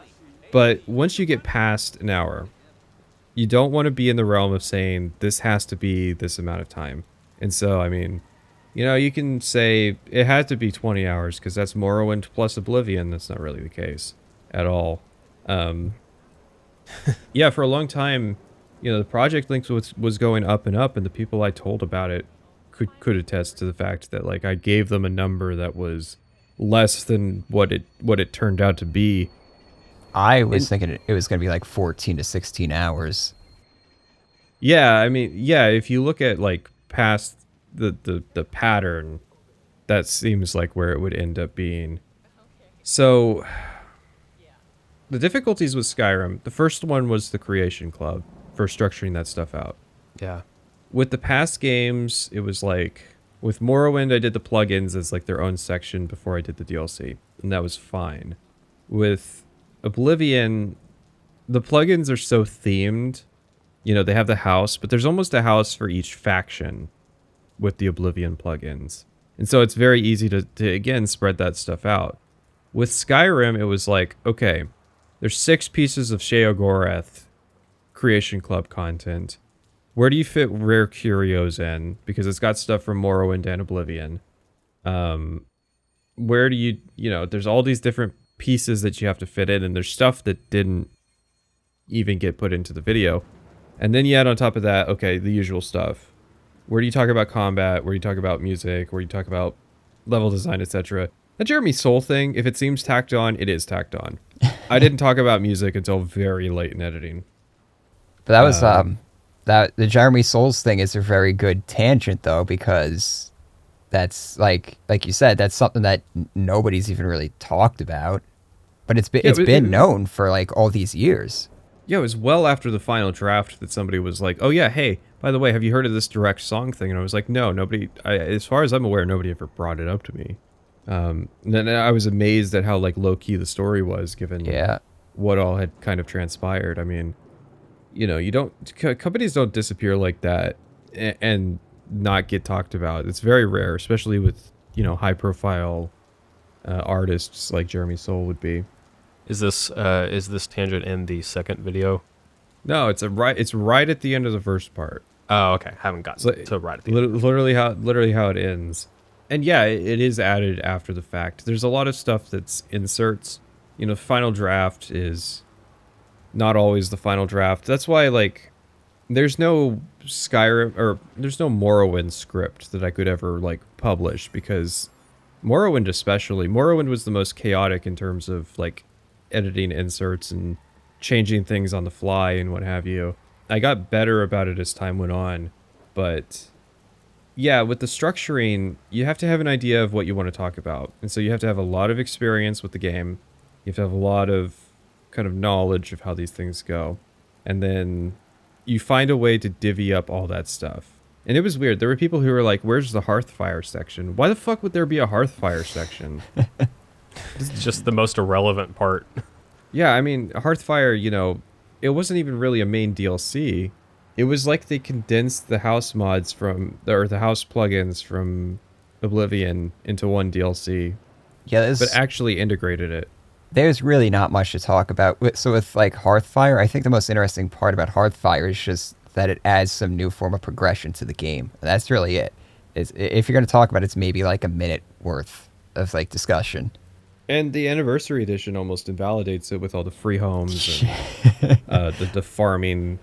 But once you get past an hour, you don't want to be in the realm of saying, this has to be this amount of time. And so, I mean, you can say it had to be 20 hours because that's Morrowind plus Oblivion. That's not really the case at all. Yeah, for a long time, the project links was going up and up, and the people I told about it could attest to the fact that like I gave them a number that was less than what it turned out to be. I was thinking it was going to be like 14 to 16 hours. Yeah, I mean, yeah, if you look at like past the pattern, that seems like where it would end up being. So the difficulties with Skyrim, the first one was the Creation Club for structuring that stuff out. Yeah. With the past games, it was like, with Morrowind, I did the plugins as like their own section before I did the DLC, and that was fine. With Oblivion, the plugins are so themed. They have the house, but there's almost a house for each faction with the Oblivion plugins. And so it's very easy to again, spread that stuff out. With Skyrim, it was like, okay, there's 6 pieces of Sheogorath Creation Club content. Where do you fit Rare Curios in? Because it's got stuff from Morrowind and Oblivion. Where do you, there's all these different pieces that you have to fit in, and there's stuff that didn't even get put into the video. And then you add on top of that, okay, the usual stuff. Where do you talk about combat? Where do you talk about music? Where do you talk about level design, etc.? The Jeremy Soule thing, if it seems tacked on, it is tacked on. I didn't talk about music until very late in editing. But that was that the Jeremy Souls thing is a very good tangent though, because that's like you said, that's something that nobody's even really talked about, but it's been known for like all these years. Yeah, it was well after the final draft that somebody was like, "Oh yeah, hey, by the way, have you heard of this direct song thing?" And I was like, "No, nobody. As far as I'm aware, nobody ever brought it up to me." And then I was amazed at how like low key the story was, given what all had kind of transpired. I mean, you don't companies don't disappear like that and not get talked about. It's very rare, especially with high profile artists like Jeremy Soule would be. Is this tangent in the second video? No, it's right at the end of the first part. Oh, okay. Haven't gotten to right at the end. Literally how it ends. And yeah, it is added after the fact. There's a lot of stuff that's inserts. Final draft is not always the final draft. That's why, like, there's no Skyrim, or there's no Morrowind script that I could ever, like, publish, because Morrowind was the most chaotic in terms of, like, editing inserts and changing things on the fly and what have you. I got better about it as time went on, but yeah, with the structuring, you have to have an idea of what you want to talk about. And so you have to have a lot of experience with the game. You have to have a lot of kind of knowledge of how these things go. And then you find a way to divvy up all that stuff. And it was weird. There were people who were like, where's the Hearthfire section? Why the fuck would there be a Hearthfire section? It's just the most irrelevant part. Yeah, I mean, Hearthfire, it wasn't even really a main DLC. It was like they condensed the house mods the house plugins from Oblivion into one DLC. Yeah, but actually integrated it. There's really not much to talk about. So with like Hearthfire, I think the most interesting part about Hearthfire is just that it adds some new form of progression to the game. That's really it. If you're going to talk about it, it's maybe like a minute worth of like discussion. And the Anniversary Edition almost invalidates it with all the free homes and the farming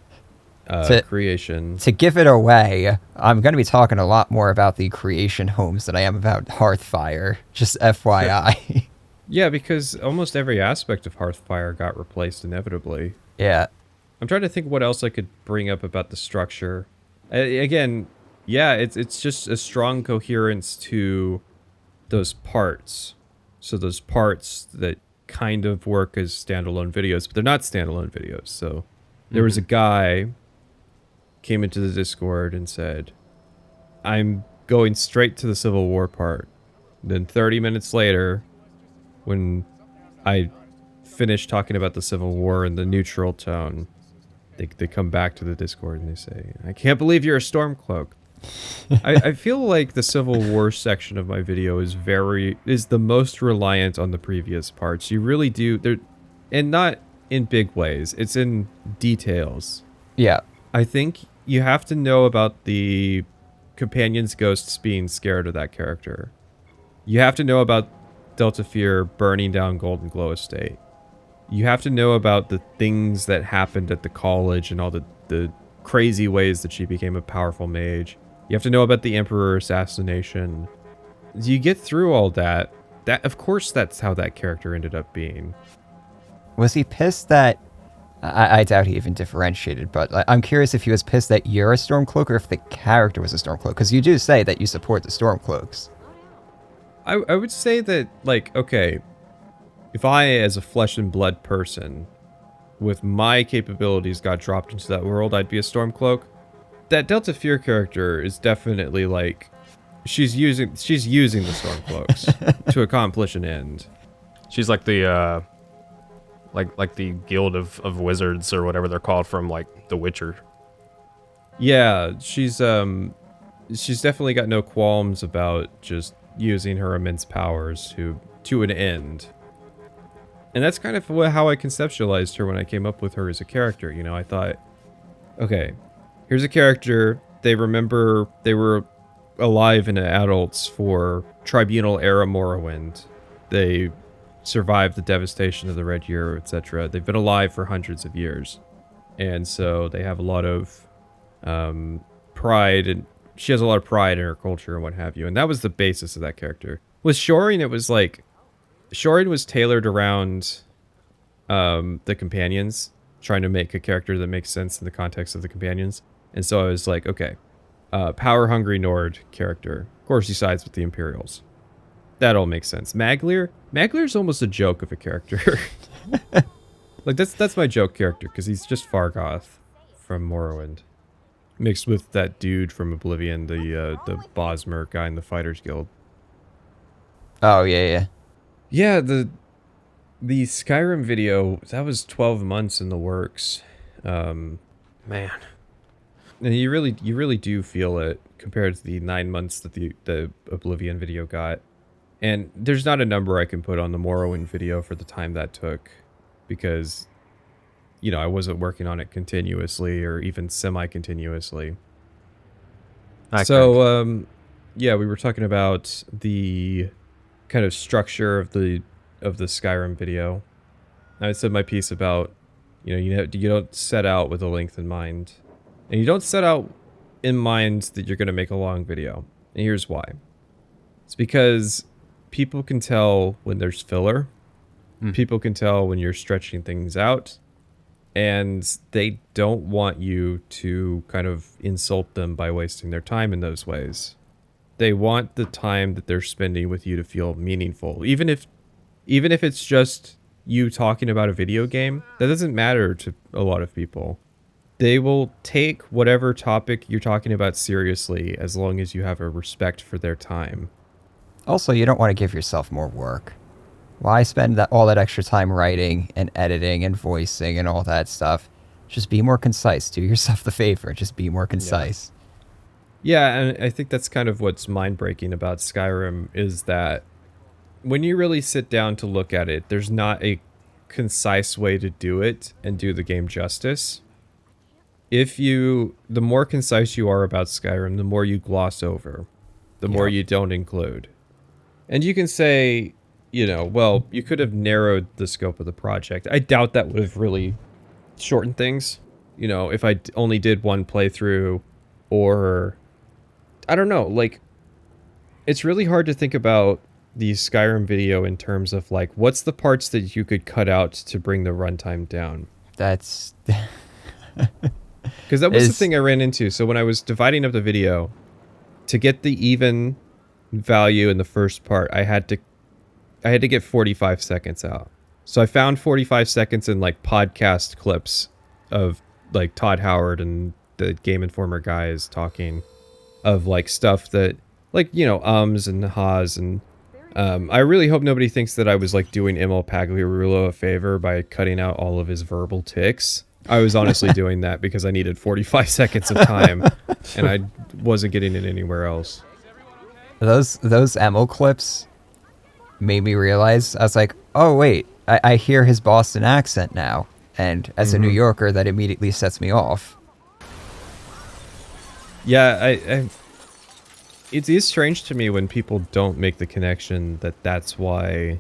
creation. To give it away, I'm going to be talking a lot more about the creation homes than I am about Hearthfire, just FYI. Yeah, because almost every aspect of Hearthfire got replaced inevitably. Yeah. I'm trying to think what else I could bring up about the structure. Again, yeah, it's just a strong coherence to those parts. So those parts that kind of work as standalone videos, but they're not standalone videos. So there was a guy came into the Discord and said, I'm going straight to the Civil War part. Then 30 minutes later, when I finish talking about the Civil War in the neutral tone, they come back to the Discord and they say, I can't believe you're a Stormcloak. I feel like the Civil War section of my video is the most reliant on the previous parts. You really do, and not in big ways. It's in details. Yeah. I think you have to know about the companion's ghosts being scared of that character. You have to know about Delta Fear burning down Golden Glow Estate. You have to know about the things that happened at the college and all the crazy ways that she became a powerful mage. You have to know about the Emperor assassination. You get through all that. Of course, that's how that character ended up being. Was he pissed that... I doubt he even differentiated, but I'm curious if he was pissed that you're a Stormcloak or if the character was a Stormcloak, because you do say that you support the Stormcloaks. I would say that, like, okay, if I, as a flesh and blood person, with my capabilities got dropped into that world, I'd be a Stormcloak. That Delta Fear character is definitely, like, she's using the Stormcloaks to accomplish an end. She's like the like the guild of wizards or whatever they're called from like The Witcher. Yeah, she's definitely got no qualms about just using her immense powers to an end. And that's kind of how I conceptualized her when I came up with her as a character. I thought, okay, here's a character. They remember they were alive and adults for Tribunal era Morrowind. They survived the devastation of the Red Year, etc. They've been alive for hundreds of years. And so they have a lot of pride, and she has a lot of pride in her culture and what have you. And that was the basis of that character. With Shorin, it was like, Shorin was tailored around the companions, trying to make a character that makes sense in the context of the companions. And so I was like, okay, power-hungry Nord character. Of course he sides with the Imperials. That all makes sense. Maglir's almost a joke of a character. Like, that's my joke character, because he's just Fargoth from Morrowind. Mixed with that dude from Oblivion, the Bosmer guy in the Fighters Guild. Oh, yeah. Yeah, The Skyrim video, that was 12 months in the works. Man. And you really do feel it compared to the 9 months that the Oblivion video got. And there's not a number I can put on the Morrowind video for the time that took, because, you know, I wasn't working on it continuously or even semi-continuously. Yeah, we were talking about the kind of structure of the Skyrim video. I said my piece about, you don't set out with a length in mind. And you don't set out in mind that you're going to make a long video. And here's why. It's because people can tell when there's filler. People can tell when you're stretching things out. And they don't want you to kind of insult them by wasting their time in those ways. They want the time that they're spending with you to feel meaningful. Even if it's just you talking about a video game, that doesn't matter to a lot of people. They will take whatever topic you're talking about seriously as long as you have a respect for their time. Also, you don't want to give yourself more work. Why spend all that extra time writing and editing and voicing and all that stuff? Just be more concise. Do yourself the favor. Just be more concise. Yeah, and I think that's kind of what's mind-breaking about Skyrim is that when you really sit down to look at it, there's not a concise way to do it and do the game justice. The more concise you are about Skyrim, the more you gloss over, the more you don't include. And you can say, well, you could have narrowed the scope of the project. I doubt that would have really shortened things. If I only did one playthrough, or I don't know, like, it's really hard to think about the Skyrim video in terms of like, what's the parts that you could cut out to bring the runtime down? That's... Because that was the thing I ran into. So when I was dividing up the video, to get the even value in the first part, I had to get 45 seconds out. So I found 45 seconds in like podcast clips of like Todd Howard and the Game Informer guys talking of like stuff that like, ums and ha's. And I really hope nobody thinks that I was like doing Emil Pagliarulo a favor by cutting out all of his verbal tics. I was honestly doing that because I needed 45 seconds of time and I wasn't getting it anywhere else. Those Emil clips made me realize, I was like, oh wait, I hear his Boston accent now. And as a New Yorker, that immediately sets me off. Yeah, it is strange to me when people don't make the connection that that's why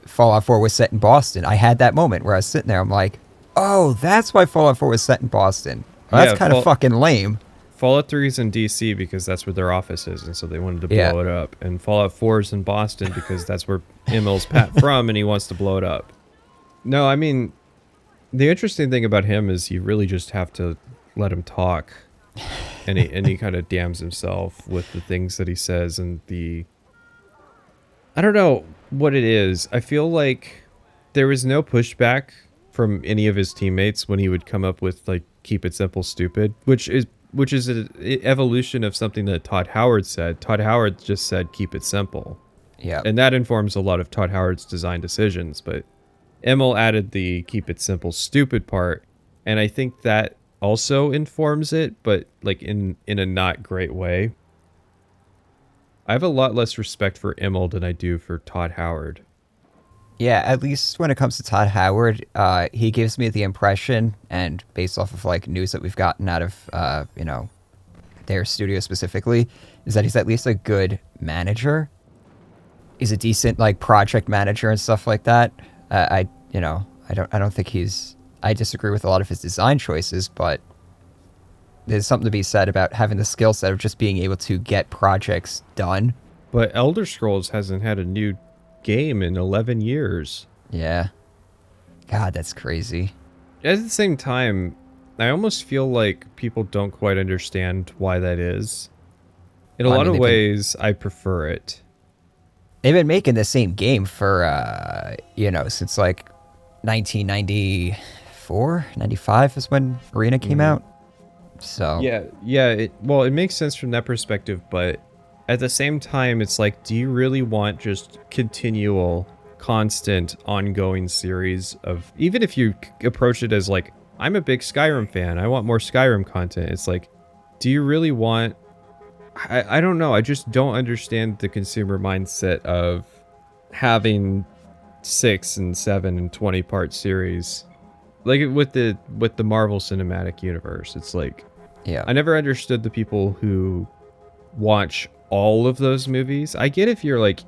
Fallout 4 was set in Boston. I had that moment where I was sitting there, I'm like, oh, that's why Fallout 4 was set in Boston. Well, that's kind of fucking lame. Fallout 3 is in DC because that's where their office is, and so they wanted to blow it up. And Fallout 4 is in Boston because that's where Emil's from, and he wants to blow it up. No, I mean, the interesting thing about him is you really just have to let him talk. And he kind of damns himself with the things that he says and I don't know what it is. I feel like there was no pushback from any of his teammates when he would come up with like keep it simple stupid, which is an evolution of something that Todd Howard said. Todd Howard just said keep it simple. Yeah. And that informs a lot of Todd Howard's design decisions, but Emil added the keep it simple stupid part, and I think that also informs it, but like in a not great way. I have a lot less respect for Emil than I do for Todd Howard. Yeah, at least when it comes to Todd Howard, he gives me the impression, and based off of like news that we've gotten out of their studio specifically, is that he's at least a good manager. He's a decent like project manager and stuff like that. I don't think he's... I disagree with a lot of his design choices, but there's something to be said about having the skill set of just being able to get projects done. But Elder Scrolls hasn't had a new game in 11 years. Yeah. God, that's crazy. At the same time, I almost feel like people don't quite understand why that is. In a lot of ways, I prefer it. They've been making the same game for, since like 1994, 95 is when Arena came out. So yeah, it makes sense from that perspective, but at the same time, it's like, do you really want just continual constant ongoing series of, even if you approach it as like, I'm a big Skyrim fan, I want more Skyrim content. It's like, do you really want, I don't know. I just don't understand the consumer mindset of having 6 and 7 and 20 part series. Like with the Marvel Cinematic Universe, it's like, Yeah. I never understood the people who watch all of those movies. I get if you're like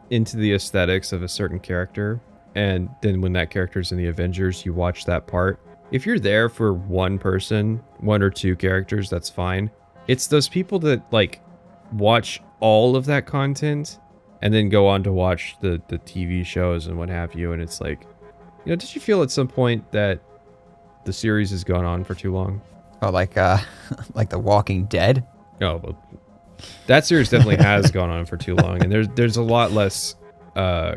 into the aesthetics of a certain character, and then when that character's in the Avengers, you watch that part. If you're there for one person, 1 or 2 characters, that's fine. It's those people that like watch all of that content and then go on to watch the TV shows and what have you. And it's like, you know, did you feel at some point that the series has gone on for too long? Oh, like The Walking Dead. Oh, well, that series definitely has gone on for too long, and there's a lot less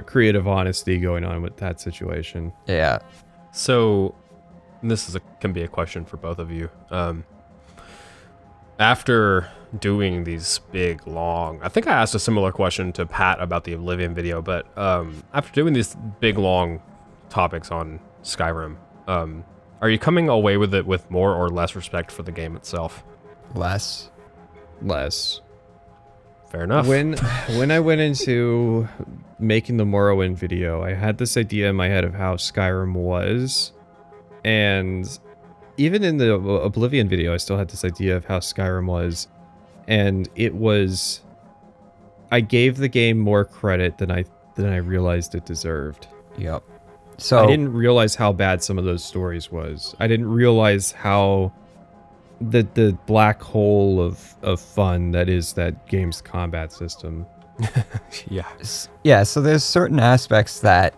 creative honesty going on with that situation. Yeah. So, this can be a question for both of you. After doing these big, long... I think I asked a similar question to Pat about the Oblivion video, but after doing these big, long topics on Skyrim, are you coming away with it with more or less respect for the game itself? Less. Fair enough. When I went into making the Morrowind video, I had this idea in my head of how Skyrim was, and even in the Oblivion video, I still had this idea of how Skyrim was, and it was... I gave the game more credit than I realized it deserved. Yep. So I didn't realize how bad some of those stories was. I didn't realize how the black hole of fun that is that game's combat system. Yeah, so there's certain aspects that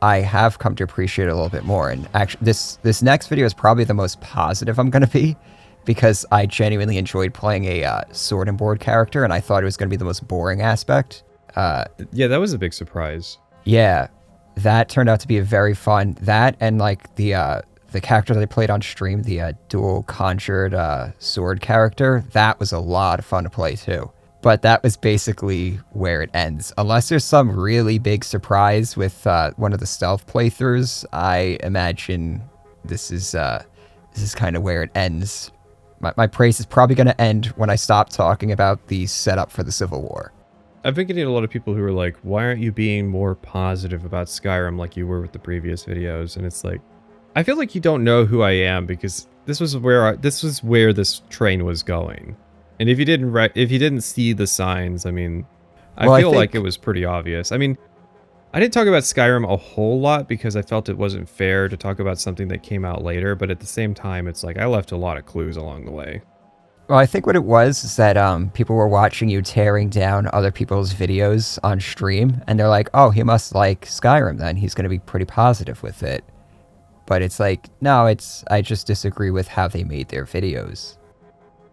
I have come to appreciate a little bit more. And actually, this next video is probably the most positive I'm going to be, because I genuinely enjoyed playing a sword and board character, and I thought it was going to be the most boring aspect. Yeah, that was a big surprise. Yeah, that turned out to be a very fun. That and like the character that I played on stream, the dual conjured sword character, that was a lot of fun to play too. But that was basically where it ends. Unless there's some really big surprise with one of the stealth playthroughs, I imagine this is kind of where it ends. My praise is probably going to end when I stop talking about the setup for the Civil War. I've been getting a lot of people who are like, why aren't you being more positive about Skyrim like you were with the previous videos? And it's like, I feel like you don't know who I am, because this was where this train was going. And if you didn't see the signs, I mean, I feel like it was pretty obvious. I mean, I didn't talk about Skyrim a whole lot because I felt it wasn't fair to talk about something that came out later, but at the same time, it's like I left a lot of clues along the way. Well, I think what it was is that people were watching you tearing down other people's videos on stream, and they're like, oh, he must like Skyrim then. He's going to be pretty positive with it. But it's like, no, I just disagree with how they made their videos.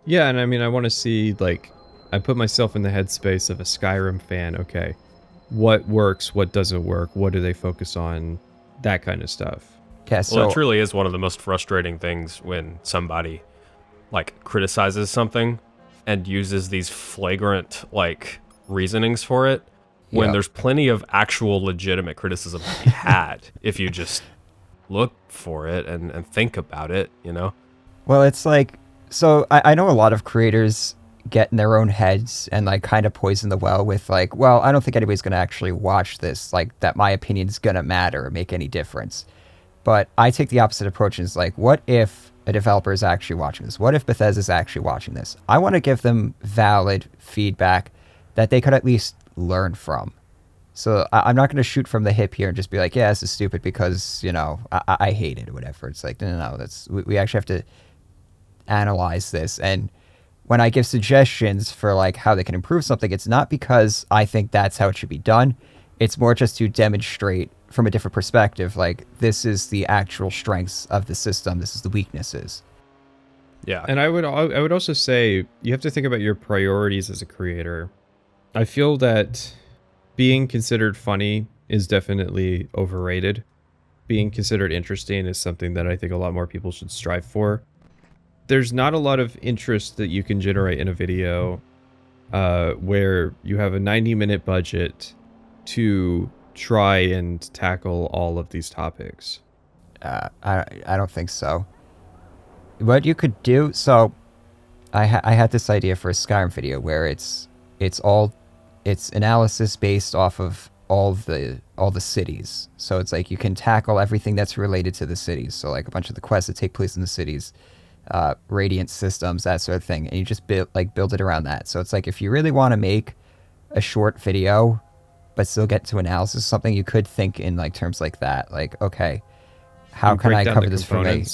Yeah, and I mean, I want to see, like, I put myself in the headspace of a Skyrim fan. Okay, what works, what doesn't work, what do they focus on, that kind of stuff. Yeah, so Well, it truly is one of the most frustrating things when somebody, like, criticizes something and uses these flagrant, like, reasonings for it, when Yeah. there's plenty of actual legitimate criticism to be had if you just look for it and think about it, you know? Well, it's like, so I know a lot of creators get in their own heads and like kind of poison the well with like, well, I don't think anybody's going to actually watch this, like that my opinion's going to matter or make any difference. But I take the opposite approach, and it's like, what if a developer is actually watching this? What if Bethesda's actually watching this? I want to give them valid feedback that they could at least learn from. So I'm not going to shoot from the hip here and just be like, yeah, this is stupid because, you know, I hate it or whatever. It's like, no, we actually have to analyze this. And when I give suggestions for like how they can improve something, it's not because I think that's how it should be done. It's more just to demonstrate from a different perspective, like this is the actual strengths of the system, this is the weaknesses. Yeah. And I would also say you have to think about your priorities as a creator. I feel that being considered funny is definitely overrated. Being considered interesting is something that I think a lot more people should strive for. There's not a lot of interest that you can generate in a video where you have a 90-minute budget to try and tackle all of these topics. I don't think so. What you could do, so I had this idea for a Skyrim video where it's analysis based off of all the cities. So it's like you can tackle everything that's related to the cities. So like a bunch of the quests that take place in the cities, radiant systems, that sort of thing, and you just build it around that. So it's like if you really want to make a short video but still get to analysis of something, you could think in like terms like that. Like, okay, how can I cover this from a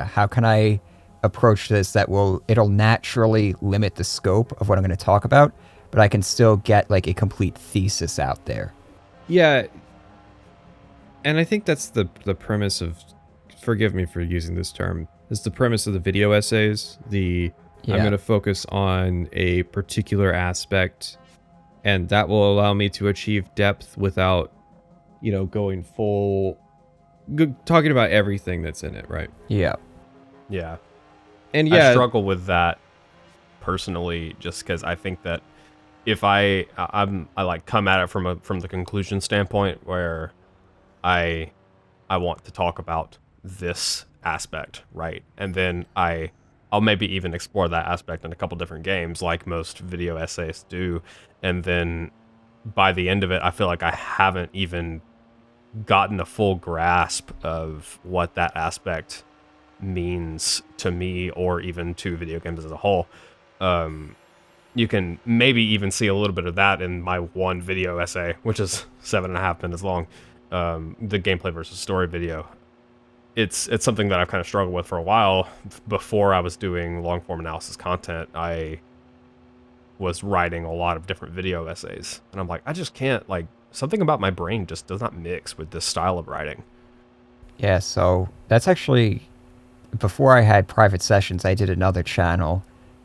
how can I approach this that it'll naturally limit the scope of what I'm going to talk about, but I can still get like a complete thesis out there. Yeah. And I think that's the premise of, forgive me for using this term, is the premise of the video essays. I'm going to focus on a particular aspect, and that will allow me to achieve depth without, going talking about everything that's in it, right? Yeah. Yeah. And I struggle with that personally, just because I think that if I like come at it from the conclusion standpoint, where I want to talk about this aspect, right? And then I'll maybe even explore that aspect in a couple different games, like most video essays do. And then by the end of it, I feel like I haven't even gotten a full grasp of what that aspect means to me, or even to video games as a whole. You can maybe even see a little bit of that in my one video essay, which is 7.5 minutes long, the gameplay versus story video. It's something that I've kind of struggled with for a while. Before I was doing long form analysis content, I was writing a lot of different video essays, and I'm like, I just can't, like, something about my brain just does not mix with this style of writing. Yeah, so that's actually, before I had private sessions, I did another channel,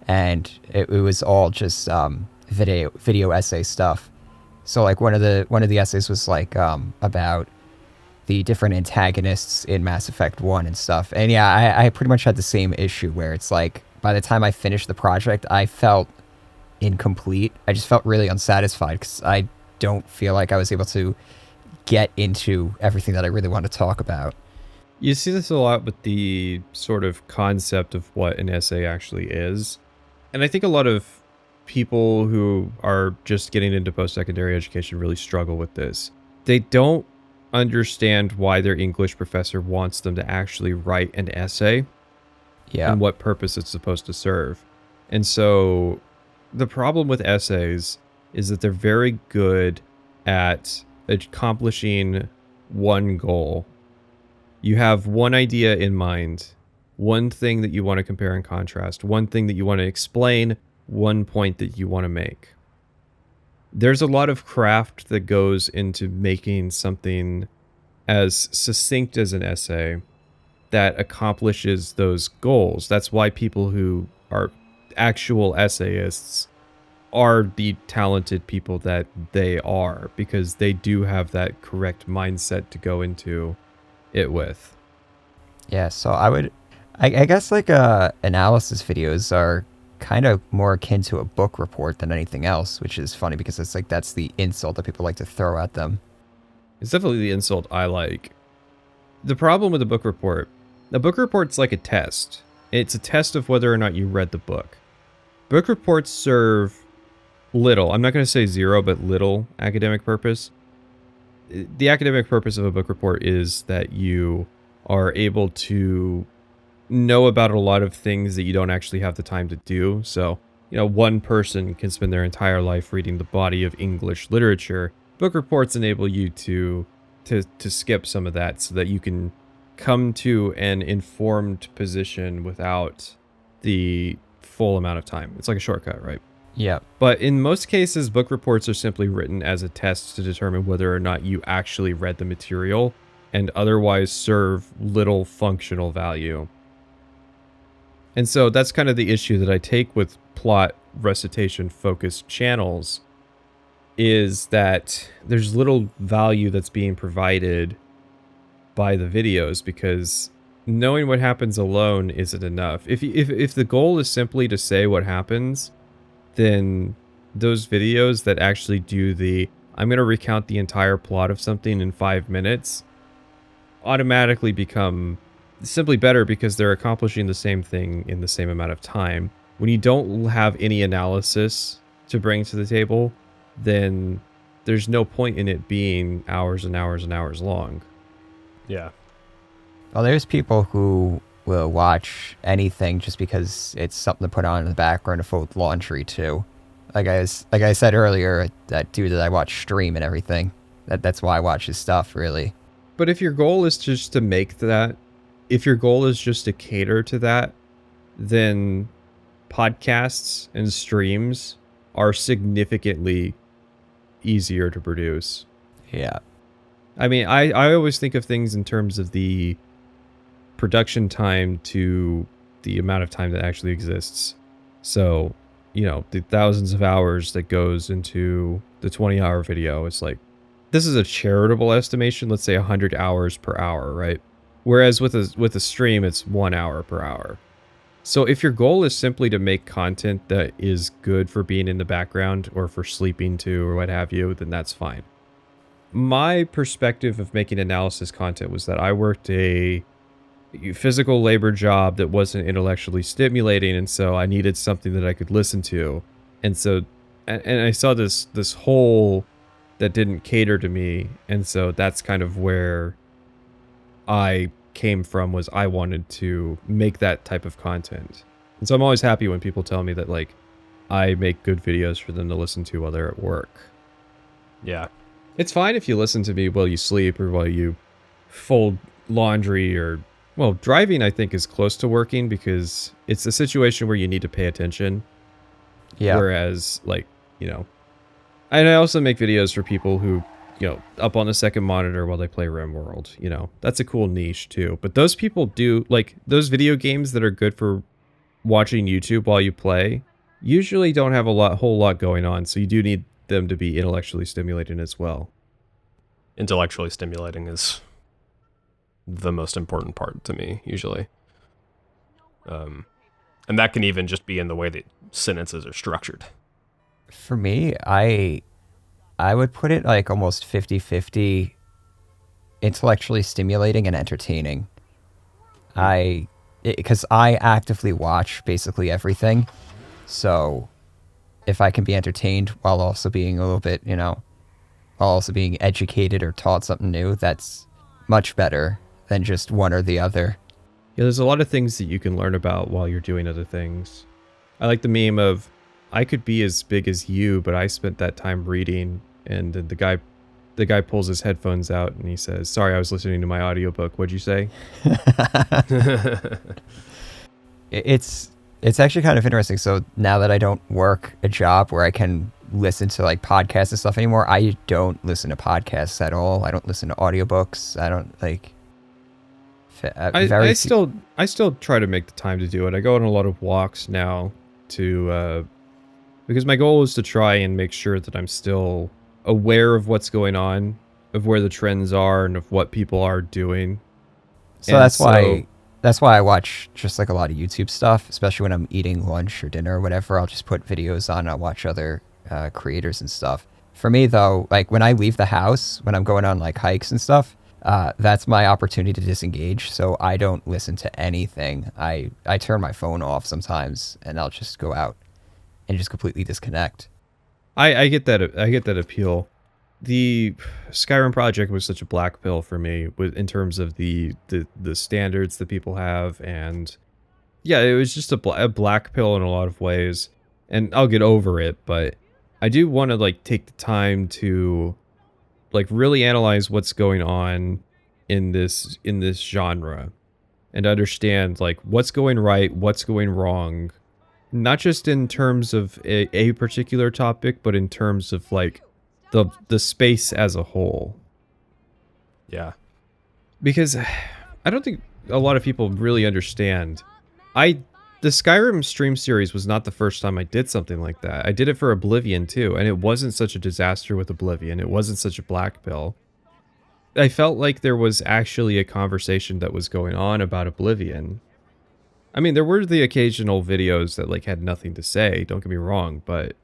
and it was all just video essay stuff. So like one of the essays was like about the different antagonists in Mass Effect 1 and stuff. And yeah, I pretty much had the same issue where it's like by the time I finished the project, I felt incomplete. I just felt really unsatisfied because I don't feel like I was able to get into everything that I really want to talk about. You see this a lot with the sort of concept of what an essay actually is. And I think a lot of people who are just getting into post-secondary education really struggle with this. They don't understand why their English professor wants them to actually write an essay and what purpose it's supposed to serve. And so the problem with essays is that they're very good at accomplishing one goal. You have one idea in mind, one thing that you want to compare and contrast, one thing that you want to explain, one point that you want to make. There's a lot of craft that goes into making something as succinct as an essay that accomplishes those goals. That's why people who are actual essayists are the talented people that they are, because they do have that correct mindset to go into it with. Yeah, so I guess like analysis videos are kind of more akin to a book report than anything else, which is funny because it's like that's the insult that people like to throw at them. It's definitely the insult I like. The problem with a book report's like a test. It's a test of whether or not you read the book. Book reports serve little, I'm not going to say zero, but little academic purpose. The academic purpose of a book report is that you are able to know about a lot of things that you don't actually have the time to do. So, one person can spend their entire life reading the body of English literature. Book reports enable you to skip some of that so that you can come to an informed position without the full amount of time. It's like a shortcut, right? Yeah. But in most cases, book reports are simply written as a test to determine whether or not you actually read the material, and otherwise serve little functional value. And so that's kind of the issue that I take with plot recitation focused channels, is that there's little value that's being provided by the videos, because knowing what happens alone isn't enough. If the goal is simply to say what happens, then those videos that actually do the I'm going to recount the entire plot of something in 5 minutes automatically become simply better because they're accomplishing the same thing in the same amount of time. When you don't have any analysis to bring to the table, then there's no point in it being hours and hours and hours long. Yeah. Well, there's people who will watch anything just because it's something to put on in the background to fold laundry too. Like I said earlier, that dude that I watch stream and everything. That's why I watch his stuff, really. But if your goal is just to make that, if your goal is just to cater to that, then podcasts and streams are significantly easier to produce. Yeah. I mean, I always think of things in terms of the production time to the amount of time that actually exists. So, you know, the thousands of hours that goes into the 20-hour video, it's like, this is a charitable estimation, let's say 100 hours per hour, right? Whereas with a stream, it's 1 hour per hour. So if your goal is simply to make content that is good for being in the background or for sleeping to or what have you, then that's fine. My perspective of making analysis content was that I worked a physical labor job that wasn't intellectually stimulating, and so I needed something that I could listen to. And so, and I saw this hole that didn't cater to me, and so that's kind of where I came from, was I wanted to make that type of content. And so I'm always happy when people tell me that, like, I make good videos for them to listen to while they're at work. Yeah. It's fine if you listen to me while you sleep or while you fold laundry or, well, driving I think is close to working because it's a situation where you need to pay attention. Yeah. Whereas, like, you know, and I also make videos for people who, you know, up on the second monitor while they play RimWorld, you know, that's a cool niche too. But those people do, like, those video games that are good for watching YouTube while you play usually don't have a whole lot going on. So you do need them to be intellectually stimulating as well. Intellectually stimulating is the most important part to me, usually. And that can even just be in the way that sentences are structured. For me, I would put it like almost 50-50 intellectually stimulating and entertaining. Because I actively watch basically everything. So if I can be entertained while also being a little bit, you know, while also being educated or taught something new, that's much better than just one or the other. Yeah, there's a lot of things that you can learn about while you're doing other things. I like the meme of, I could be as big as you, but I spent that time reading. And then the guy pulls his headphones out and he says, sorry, I was listening to my audiobook. What'd you say? It's actually kind of interesting. So now that I don't work a job where I can listen to like podcasts and stuff anymore, I don't listen to podcasts at all. I don't listen to audiobooks. I don't like. I still try to make the time to do it. I go on a lot of walks now to because my goal is to try and make sure that I'm still aware of what's going on, of where the trends are, and of what people are doing. So that's why I watch just like a lot of YouTube stuff, especially when I'm eating lunch or dinner or whatever. I'll just put videos on. I'll watch other creators and stuff. For me though, like when I leave the house, when I'm going on like hikes and stuff, that's my opportunity to disengage. So I don't listen to anything. I turn my phone off sometimes and I'll just go out and just completely disconnect. I get that. I get that appeal. The Skyrim project was such a black pill for me in terms of the standards that people have. And yeah, it was just a black pill in a lot of ways. And I'll get over it. But I do want to like take the time to like really analyze what's going on in this genre and understand like what's going right, what's going wrong, not just in terms of a particular topic, but in terms of like the space as a whole. Yeah. Because I don't think a lot of people really understand. The Skyrim stream series was not the first time I did something like that. I did it for Oblivion too, and it wasn't such a disaster with Oblivion. It wasn't such a black pill. I felt like there was actually a conversation that was going on about Oblivion. I mean, there were the occasional videos that like had nothing to say, don't get me wrong, but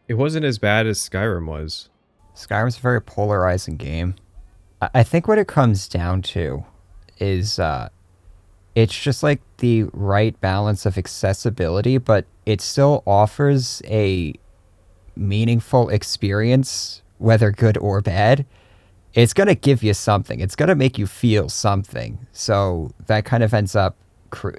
it wasn't as bad as Skyrim was. Skyrim's a very polarizing game. I think what it comes down to is it's just like the right balance of accessibility, but it still offers a meaningful experience, whether good or bad. It's going to give you something. It's going to make you feel something. So that kind of ends up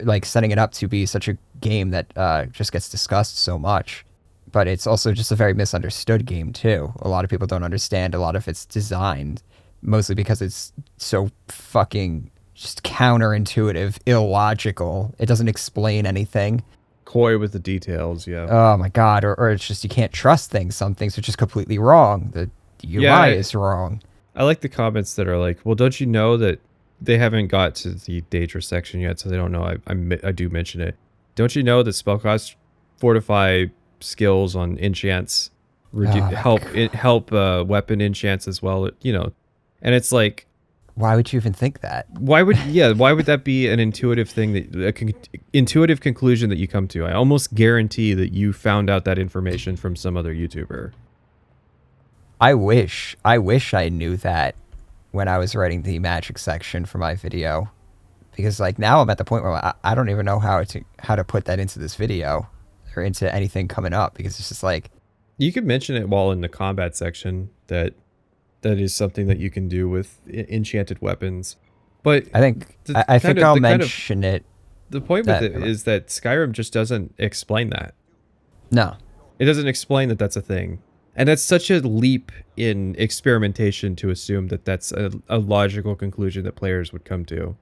like setting it up to be such a game that just gets discussed so much. But it's also just a very misunderstood game too. A lot of people don't understand a lot of its design, mostly because it's so fucking just counterintuitive, illogical. It doesn't explain anything. Coy with the details, yeah. Oh my god, or it's just you can't trust things. Some things are just completely wrong. The UI is wrong. I like the comments that are like, well, don't you know that they haven't got to the dangerous section yet, so they don't know I do mention it. Don't you know that spellcast fortify skills on enchants help weapon enchants as well, you know? And it's like, why would you even think that? Why would that be an intuitive thing, intuitive conclusion that you come to? I almost guarantee that you found out that information from some other YouTuber. I wish I knew that when I was writing the magic section for my video, because like now I'm at the point where I don't even know how to put that into this video or into anything coming up, because it's just like, you could mention it while in the combat section that is something that you can do with enchanted weapons. But I think I'll mention it. The point with it is that Skyrim just doesn't explain that. No. It doesn't explain that that's a thing. And that's such a leap in experimentation to assume that that's a logical conclusion that players would come to.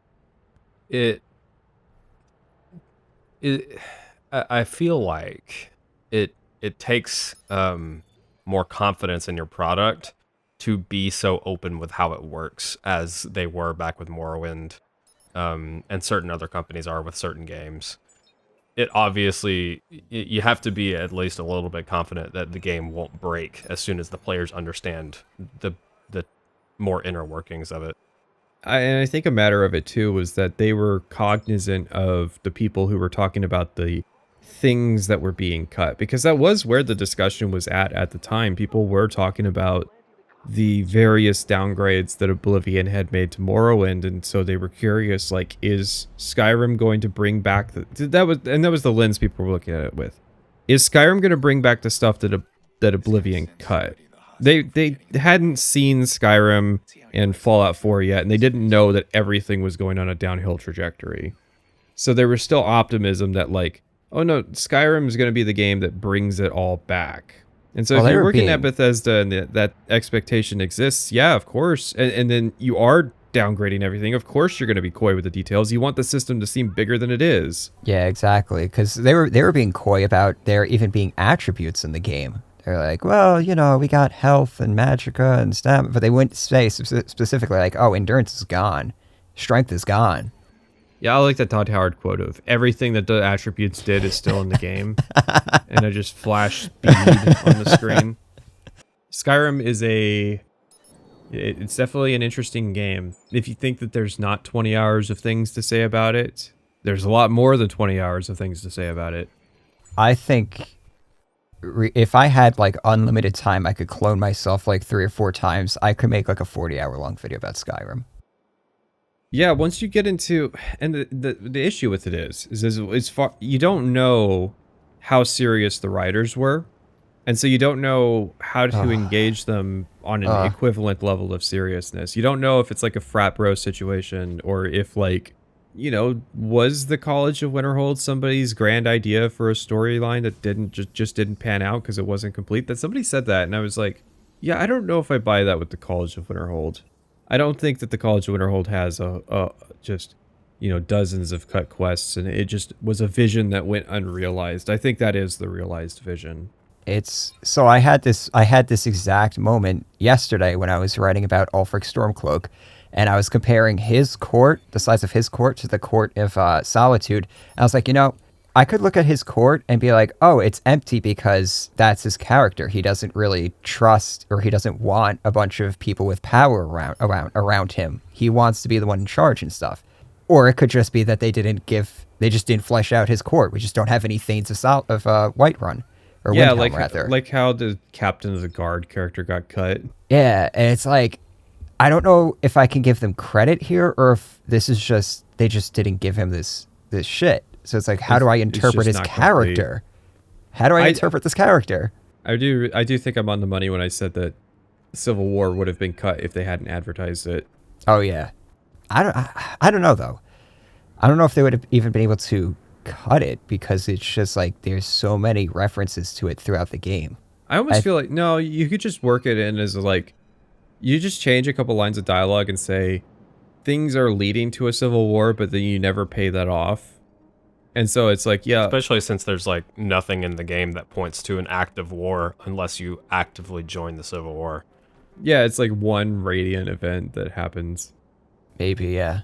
I feel like it takes more confidence in your product to be so open with how it works as they were back with Morrowind, and certain other companies are with certain games. It obviously, you have to be at least a little bit confident that the game won't break as soon as the players understand the more inner workings of it. And I think a matter of it too was that they were cognizant of the people who were talking about the things that were being cut, because that was where the discussion was at the time. People were talking about the various downgrades that Oblivion had made to Morrowind, and so they were curious, like, is Skyrim going to bring back that was the lens people were looking at it with. Is Skyrim going to bring back the stuff that Oblivion cut? They hadn't seen Skyrim and Fallout 4 yet, and they didn't know that everything was going on a downhill trajectory. So there was still optimism that, like, oh no, Skyrim is going to be the game that brings it all back. And so if you're working at Bethesda and that expectation exists, yeah, of course. And then you are downgrading everything. Of course you're going to be coy with the details. You want the system to seem bigger than it is. Yeah, exactly. Because they were being coy about there even being attributes in the game. They're like, well, you know, we got health and magicka and stamina, but they wouldn't say specifically like, oh, endurance is gone, strength is gone. Yeah, I like that Todd Howard quote of everything that the attributes did is still in the game. And I just flash speed on the screen. Skyrim is it's definitely an interesting game. If you think that there's not 20 hours of things to say about it, there's a lot more than 20 hours of things to say about it. I think if I had like unlimited time, I could clone myself like 3 or 4 times. I could make like a 40-hour long video about Skyrim. Yeah, once you get into, and the issue with it is it's far, you don't know how serious the writers were, and so you don't know how to engage them on an equivalent level of seriousness. You don't know if it's like a frat bro situation, or if, like, you know, was the College of Winterhold somebody's grand idea for a storyline that just didn't pan out because it wasn't complete? That somebody said that, and I was like, yeah, I don't know if I buy that with the College of Winterhold. I don't think that the College of Winterhold has just, you know, dozens of cut quests, and it just was a vision that went unrealized. I think that is the realized vision. So I had this exact moment yesterday when I was writing about Ulfric Stormcloak, and I was comparing his court, the size of his court, to the court of Solitude. And I was like, you know, I could look at his court and be like, oh, it's empty because that's his character. He doesn't really trust, or he doesn't want a bunch of people with power around him. He wants to be the one in charge and stuff. Or it could just be that they just didn't flesh out his court. We just don't have any Thanes of Whiterun. Or yeah, Windhelm, rather. Like how the Captain of the Guard character got cut. Yeah, and it's like, I don't know if I can give them credit here or if this is just they just didn't give him this shit. So it's like, how do I interpret his just not character? How do I I- interpret this character? I do think I'm on the money when I said that Civil War would have been cut if they hadn't advertised it. Oh yeah, I don't know though. I don't know if they would have even been able to cut it because it's just like there's so many references to it throughout the game. I almost feel like, no, you could just work it in as like, you just change a couple lines of dialogue and say things are leading to a civil war, but then you never pay that off. And so it's like, yeah. Especially since there's like nothing in the game that points to an active war unless you actively join the Civil War. Yeah, it's like one radiant event that happens. Maybe, yeah.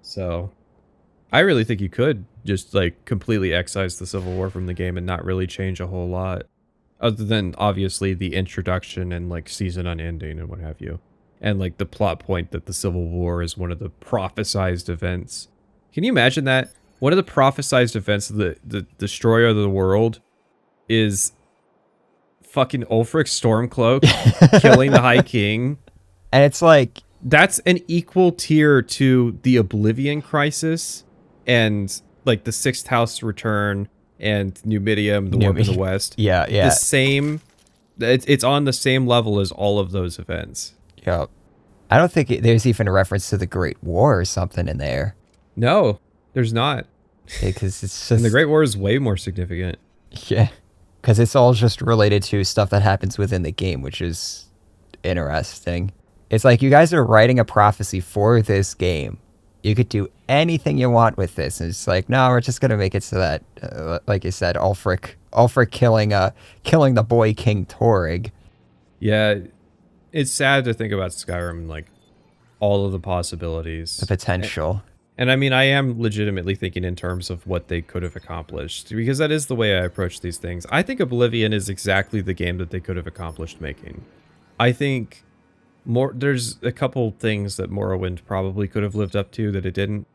So I really think you could just like completely excise the Civil War from the game and not really change a whole lot. Other than obviously the introduction and like season unending and what have you. And like the plot point that the Civil War is one of the prophesized events. Can you imagine that? One of the prophesized events of the destroyer of the world is fucking Ulfric Stormcloak killing the High King. And it's like, That's an equal tier to the Oblivion Crisis and like the Sixth House Return and Numidium, the Warp in the West. yeah, yeah. The same. It's on the same level as all of those events. Yep. I don't think there's even a reference to the Great War or something in there. No, there's not. Because it's just... And the Great War is way more significant. Yeah. Because it's all just related to stuff that happens within the game, which is interesting. It's like you guys are writing a prophecy for this game. You could do anything you want with this. And it's like, no, we're just going to make it so that, like you said, Ulfric killing the boy King Torrig. Yeah, it's sad to think about Skyrim and like all of the possibilities. The potential. And I mean, I am legitimately thinking in terms of what they could have accomplished, because that is the way I approach these things. I think Oblivion is exactly the game that they could have accomplished making. I think there's a couple things that Morrowind probably could have lived up to that it didn't.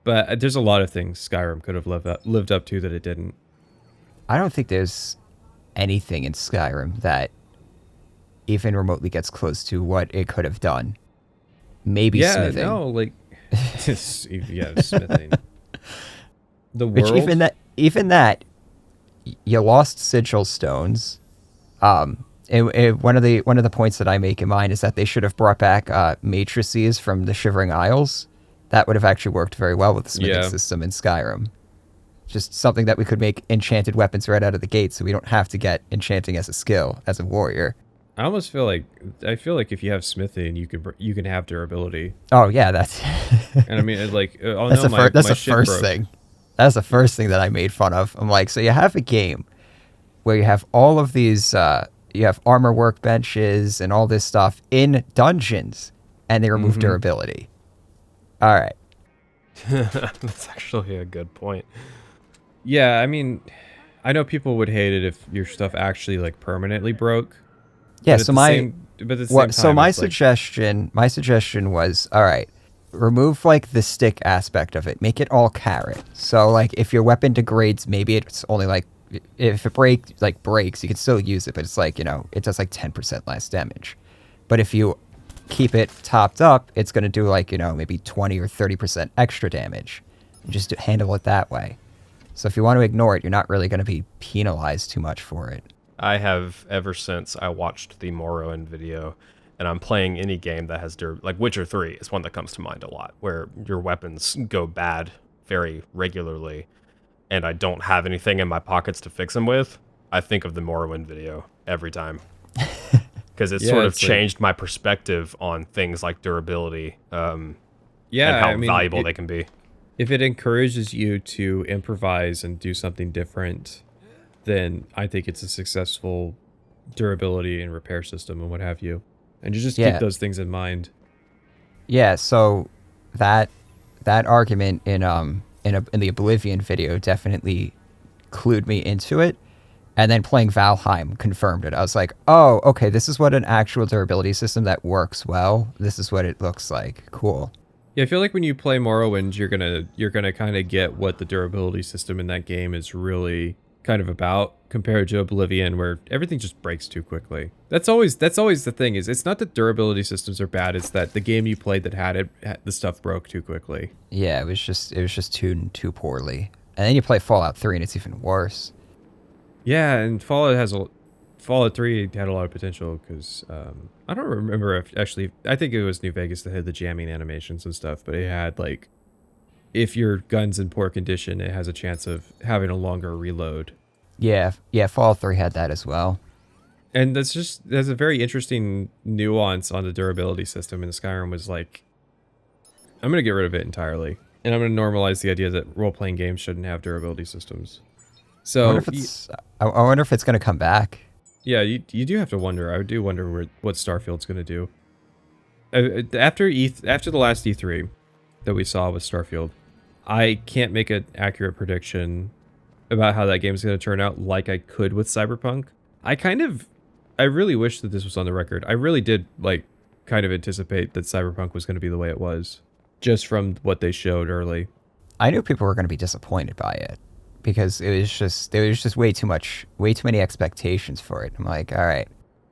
But there's a lot of things Skyrim could have lived up to that it didn't. I don't think there's anything in Skyrim that even remotely gets close to what it could have done. Maybe smithing. Yeah, no, like... yeah, smithing. The Which world? even that, you lost sigil stones. One of the points that I make in mine is that they should have brought back matrices from the Shivering Isles. That would have actually worked very well with the smithing system in Skyrim. Just something that we could make enchanted weapons right out of the gate, so we don't have to get enchanting as a skill as a warrior. I almost feel like if you have smithing, you can have durability. Oh yeah, that's And I mean, like, that's the first thing. That's the first thing that I made fun of. I'm like, so you have a game where you have all of these, you have armor workbenches and all this stuff in dungeons, and they remove durability. All right. That's actually a good point. Yeah, I mean, I know people would hate it if your stuff actually like permanently broke. Yeah, but so my suggestion was, all right, remove like the stick aspect of it, make it all carrot. So like if your weapon degrades, maybe it's only like if it breaks, you can still use it, but it's like, it does like 10% less damage. But if you keep it topped up, it's going to do like, maybe 20 or 30% extra damage. And just handle it that way. So if you want to ignore it, you're not really going to be penalized too much for it. I have ever since I watched the Morrowind video, and I'm playing any game that has like Witcher 3 is one that comes to mind a lot, where your weapons go bad very regularly, and I don't have anything in my pockets to fix them with. I think of the Morrowind video every time, because it sort of changed my perspective on things like durability, and how valuable they can be. If it encourages you to improvise and do something different, then I think it's a successful durability and repair system and what have you. And you just keep those things in mind. Yeah, so that argument in the Oblivion video definitely clued me into it. And then playing Valheim confirmed it. I was like, oh, okay, this is what an actual durability system that works well. This is what it looks like. Cool. Yeah, I feel like when you play Morrowind, you're gonna kind of get what the durability system in that game is really kind of about compared to Oblivion, where everything just breaks too quickly. That's always the thing. Is it's not that durability systems are bad; it's that the game you played that had it, the stuff broke too quickly. Yeah, it was just tuned too poorly. And then you play Fallout 3 and it's even worse. Yeah, and Fallout 3 had a lot of potential because I don't remember if actually, I think it was New Vegas that had the jamming animations and stuff, but it had like, if your gun's in poor condition, it has a chance of having a longer reload. Yeah, Fallout 3 had that as well. And there's a very interesting nuance on the durability system in Skyrim was like, I'm going to get rid of it entirely. And I'm going to normalize the idea that role-playing games shouldn't have durability systems. So I wonder if it's going to come back. Yeah, you do have to wonder. I do wonder what Starfield's going to do. After the last E3 that we saw with Starfield, I can't make an accurate prediction about how that game is going to turn out like I could with Cyberpunk. I really wish that this was on the record. I really did kind of anticipate that Cyberpunk was going to be the way it was, just from what they showed early. I knew people were going to be disappointed by it because there was just way too many expectations for it. I'm like, all right.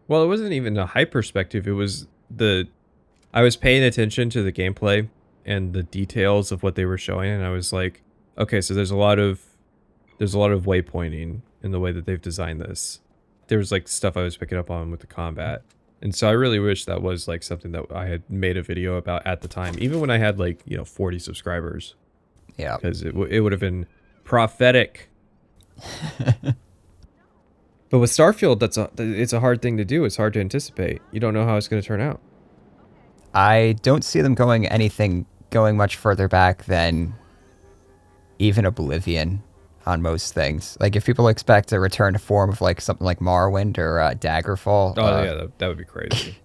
Well, it wasn't even a hype perspective. It was I was paying attention to the gameplay and the details of what they were showing, and I was like, okay, so there's a lot of waypointing in the way that they've designed this. There was stuff I was picking up on with the combat. And so I really wish that was something that I had made a video about at the time, even when I had 40 subscribers. Yeah. Because it would have been prophetic. But with Starfield, it's a hard thing to do. It's hard to anticipate. You don't know how it's going to turn out. I don't see them going much further back than even Oblivion on most things. If people expect a return to form of something like Morrowind or Daggerfall. Oh yeah, that would be crazy.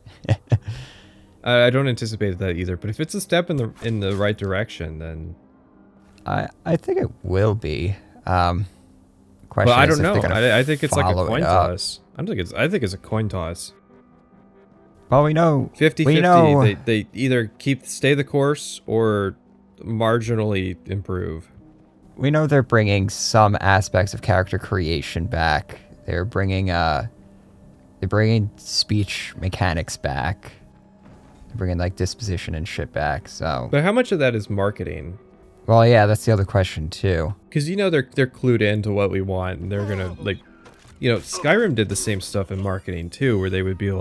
I don't anticipate that either. But if it's a step in the right direction, then I think it will be. Well, I don't know. I think it's like a coin toss. I think it's a coin toss. Well, we know 50-50. They either stay the course or marginally improve. We know they're bringing some aspects of character creation back. They're bringing speech mechanics back. They're bringing disposition and shit back. So, but how much of that is marketing? Well, yeah, that's the other question too. Because they're clued into what we want, and they're gonna Skyrim did the same stuff in marketing too, where they would be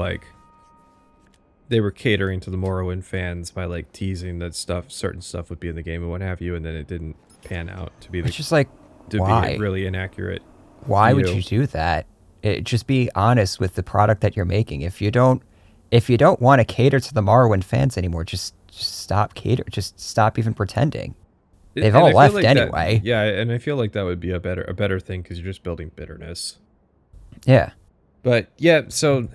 they were catering to the Morrowind fans by teasing that certain stuff would be in the game and what have you, and then it didn't pan out to be it's just why? Be a really inaccurate. Why would you do that? Just be honest with the product that you're making. If you don't want to cater to the Morrowind fans anymore, just stop catering. Just stop even pretending. They've all left anyway. Yeah, and I feel like that would be a better thing because you're just building bitterness. Yeah. But yeah, so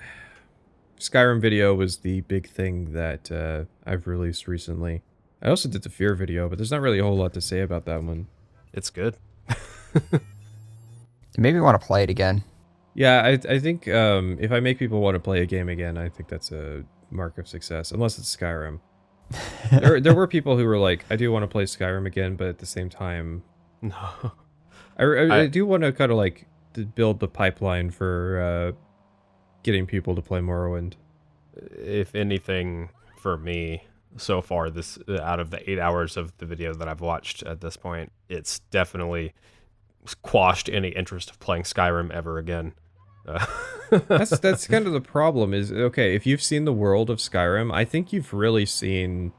Skyrim video was the big thing that I've released recently. I also did the Fear video, but there's not really a whole lot to say about that one. It's good. Maybe want to play it again. Yeah, I think if I make people want to play a game again, I think that's a mark of success, unless it's Skyrim. There were people who were like, I do want to play Skyrim again, but at the same time, No. I do want to kind of to build the pipeline for getting people to play Morrowind. If anything, for me, so far, this out of the 8 hours of the video that I've watched at this point, it's definitely quashed any interest of playing Skyrim ever again. That's kind of the problem is, okay, if you've seen the world of Skyrim, I think you've really seen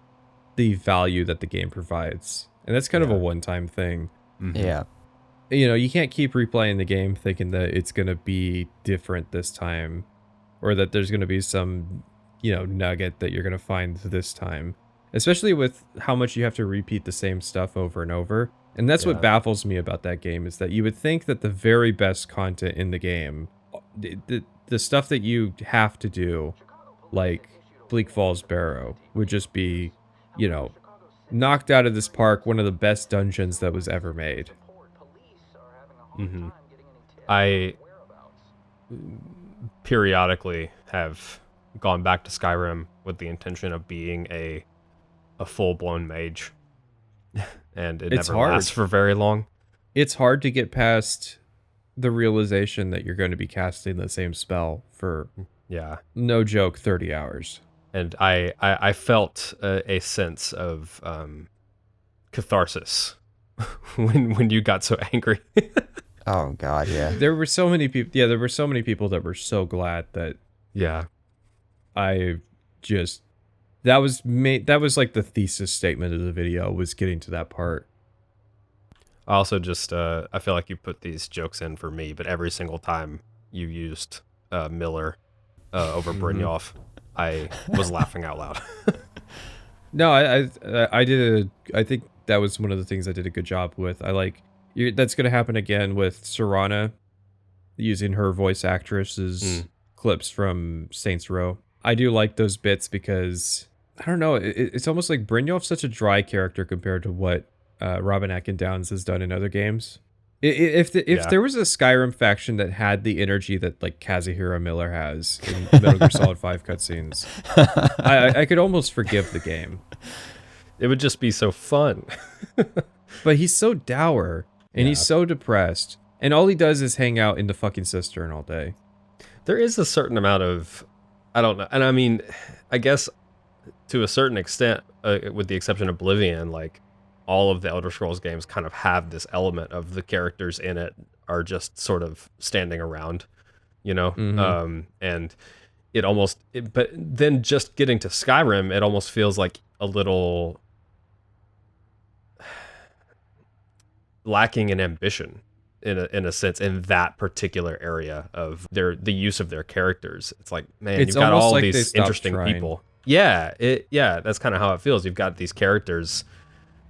the value that the game provides. And that's kind of a one-time thing. Mm-hmm. Yeah. You can't keep replaying the game thinking that it's going to be different this time, or that there's going to be some, nugget that you're going to find this time. Especially with how much you have to repeat the same stuff over and over. And that's what baffles me about that game, is that you would think that the very best content in the game, the stuff that you have to do, like Bleak Falls Barrow, would just be, knocked out of this park, one of the best dungeons that was ever made. Mm-hmm. I periodically have gone back to Skyrim with the intention of being a full-blown mage. And it It's never hard. lasts for very long. It's hard to get past the realization that you're going to be casting the same spell for, Yeah. no joke, 30 hours. And I felt a sense of catharsis when you got so angry. Oh God, yeah. There were so many people. Yeah, there were so many people that were so glad that Yeah. I just that was like the thesis statement of the video, was getting to that part. I also just I feel like you put these jokes in for me, but every single time you used Miller over Brynjolf, I was laughing out loud. No, I think that was one of the things I did a good job with. That's going to happen again with Serana using her voice actress's clips from Saints Row. I do like those bits because, I don't know, it's almost like Brynjolf's such a dry character compared to what Robin Atkin-Downs has done in other games. If there was a Skyrim faction that had the energy that like Kazuhira Miller has in Metal Gear Solid 5 cutscenes, I could almost forgive the game. It would just be so fun. But he's so dour, and he's so depressed, and all he does is hang out in the fucking cistern all day. There is a certain amount of, I don't know, and I mean, I guess to a certain extent, with the exception of Oblivion, like all of the Elder Scrolls games kind of have this element of the characters in it are just sort of standing around, you know? And it almost, but then just getting to Skyrim, it almost feels like a little lacking in ambition in a sense in that particular area of the use of their characters. It's like, man, It's you've got almost all like these they stopped interesting trying. people. Yeah, that's kind of how it feels. You've got these characters,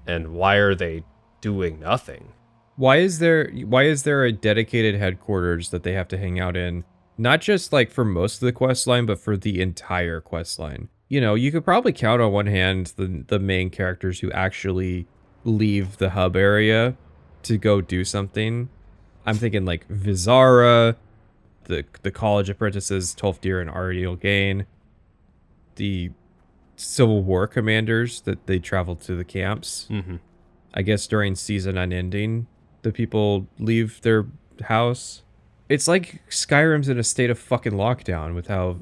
and why are they doing nothing? Why is there a dedicated headquarters that they have to hang out in? Not just like for most of the quest line, but for the entire quest line. You know, you could probably count on one hand the main characters who actually leave the hub area to go do something. I'm thinking like Vizara, the college apprentices, Tolfdir and Ariel Gain, the Civil War commanders that they travel to the camps. I guess during season unending, the people leave their house. It's like Skyrim's in a state of fucking lockdown with how,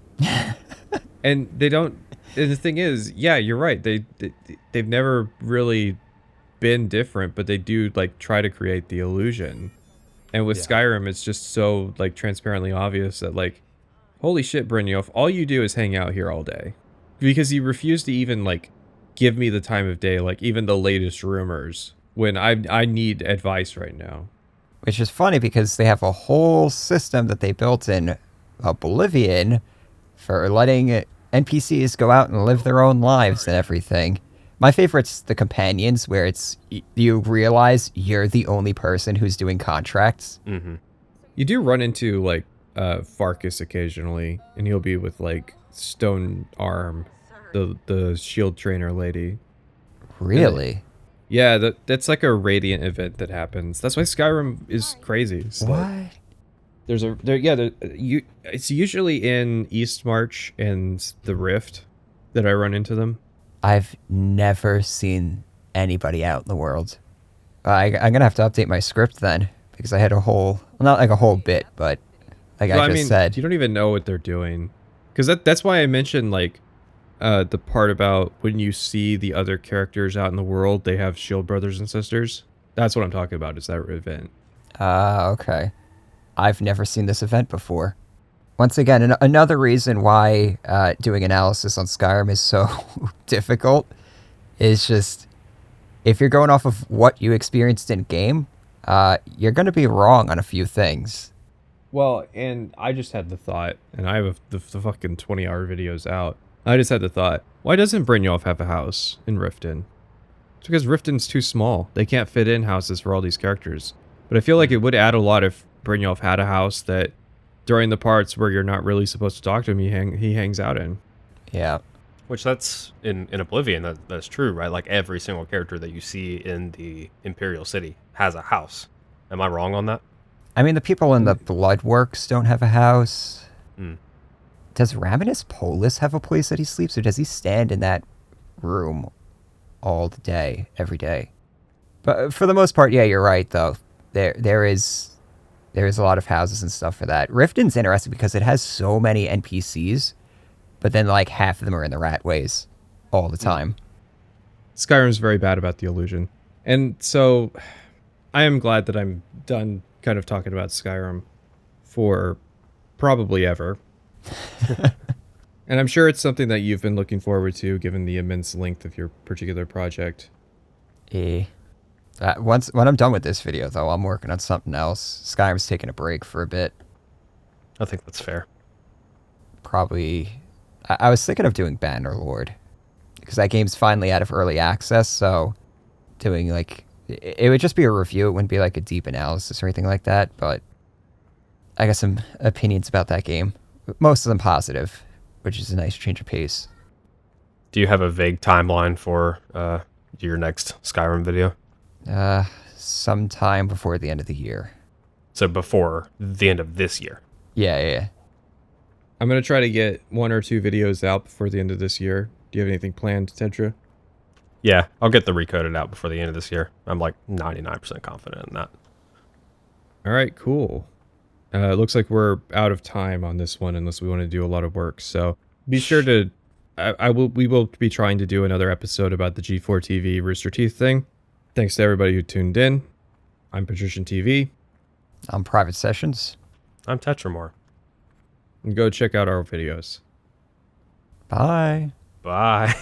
and they don't. And the thing is, yeah, you're right. They've never really been different, but they do like try to create the illusion. And with Skyrim, it's just so like transparently obvious that like, holy shit, Brynjolf, all you do is hang out here all day, because you refuse to even like give me the time of day, like even the latest rumors, when I need advice right now. Which is funny because they have a whole system that they built in Oblivion for letting NPCs go out and live their own lives and everything. My favorite's the companions, where it's you realize you're the only person who's doing contracts. You do run into like Farkas occasionally, and he'll be with like Stone Arm, the shield trainer lady. Really? Yeah, that's like a Radiant event that happens. That's why Skyrim is crazy. It's like, What? it's usually in Eastmarch and the Rift that I run into them. I've never seen anybody out in the world. I'm going to have to update my script then, because I had a whole, well, not like a whole bit, but like Well, I just said. you don't even know what they're doing. Because that's why I mentioned like the part about when you see the other characters out in the world, they have shield brothers and sisters. That's what I'm talking about, is that event. Okay. I've never seen this event before. Once again, another reason why doing analysis on Skyrim is so difficult is just, if you're going off of what you experienced in game, you're going to be wrong on a few things. Well, and I just had the thought, and I have the fucking 20-hour videos out. I just had the thought, why doesn't Brynjolf have a house in Riften? It's because Riften's too small. They can't fit in houses for all these characters. But I feel like it would add a lot if Brynjolf had a house that during the parts where you're not really supposed to talk to him, he hangs out in. Yeah. Which that's in Oblivion, that's true, right? Like every single character that you see in the Imperial City has a house. Am I wrong on that? I mean, the people in the Bloodworks don't have a house. Does Raminus Polus have a place that he sleeps, or does he stand in that room all the day, every day? But for the most part, yeah, you're right, though. There is There's a lot of houses and stuff for that. Riften's interesting because it has so many NPCs, but then like half of them are in the rat ways all the time. Skyrim's very bad about the illusion. And so I am glad that I'm done kind of talking about Skyrim for probably ever. And I'm sure it's something that you've been looking forward to given the immense length of your particular project. When I'm done with this video, though, I'm working on something else. Skyrim's taking a break for a bit. I think that's fair. Probably, I was thinking of doing Bannerlord because that game's finally out of early access. So, doing like it would just be a review. It wouldn't be like a deep analysis or anything like that. But I got some opinions about that game. Most of them positive, which is a nice change of pace. Do you have a vague timeline for your next Skyrim video? Sometime before the end of the year. So before the end of this year? Yeah. I'm going to try to get 1 or 2 videos out before the end of this year. Do you have anything planned, Tetra? Yeah, I'll get the Recoded out before the end of this year. I'm like 99% confident in that. All right, cool. It looks like we're out of time on this one unless we want to do a lot of work. So be sure to... we will be trying to do another episode about the G4 TV Rooster Teeth thing. Thanks to everybody who tuned in. I'm Patrician TV. I'm Private Sessions. I'm Tetramore. And go check out our videos. Bye. Bye.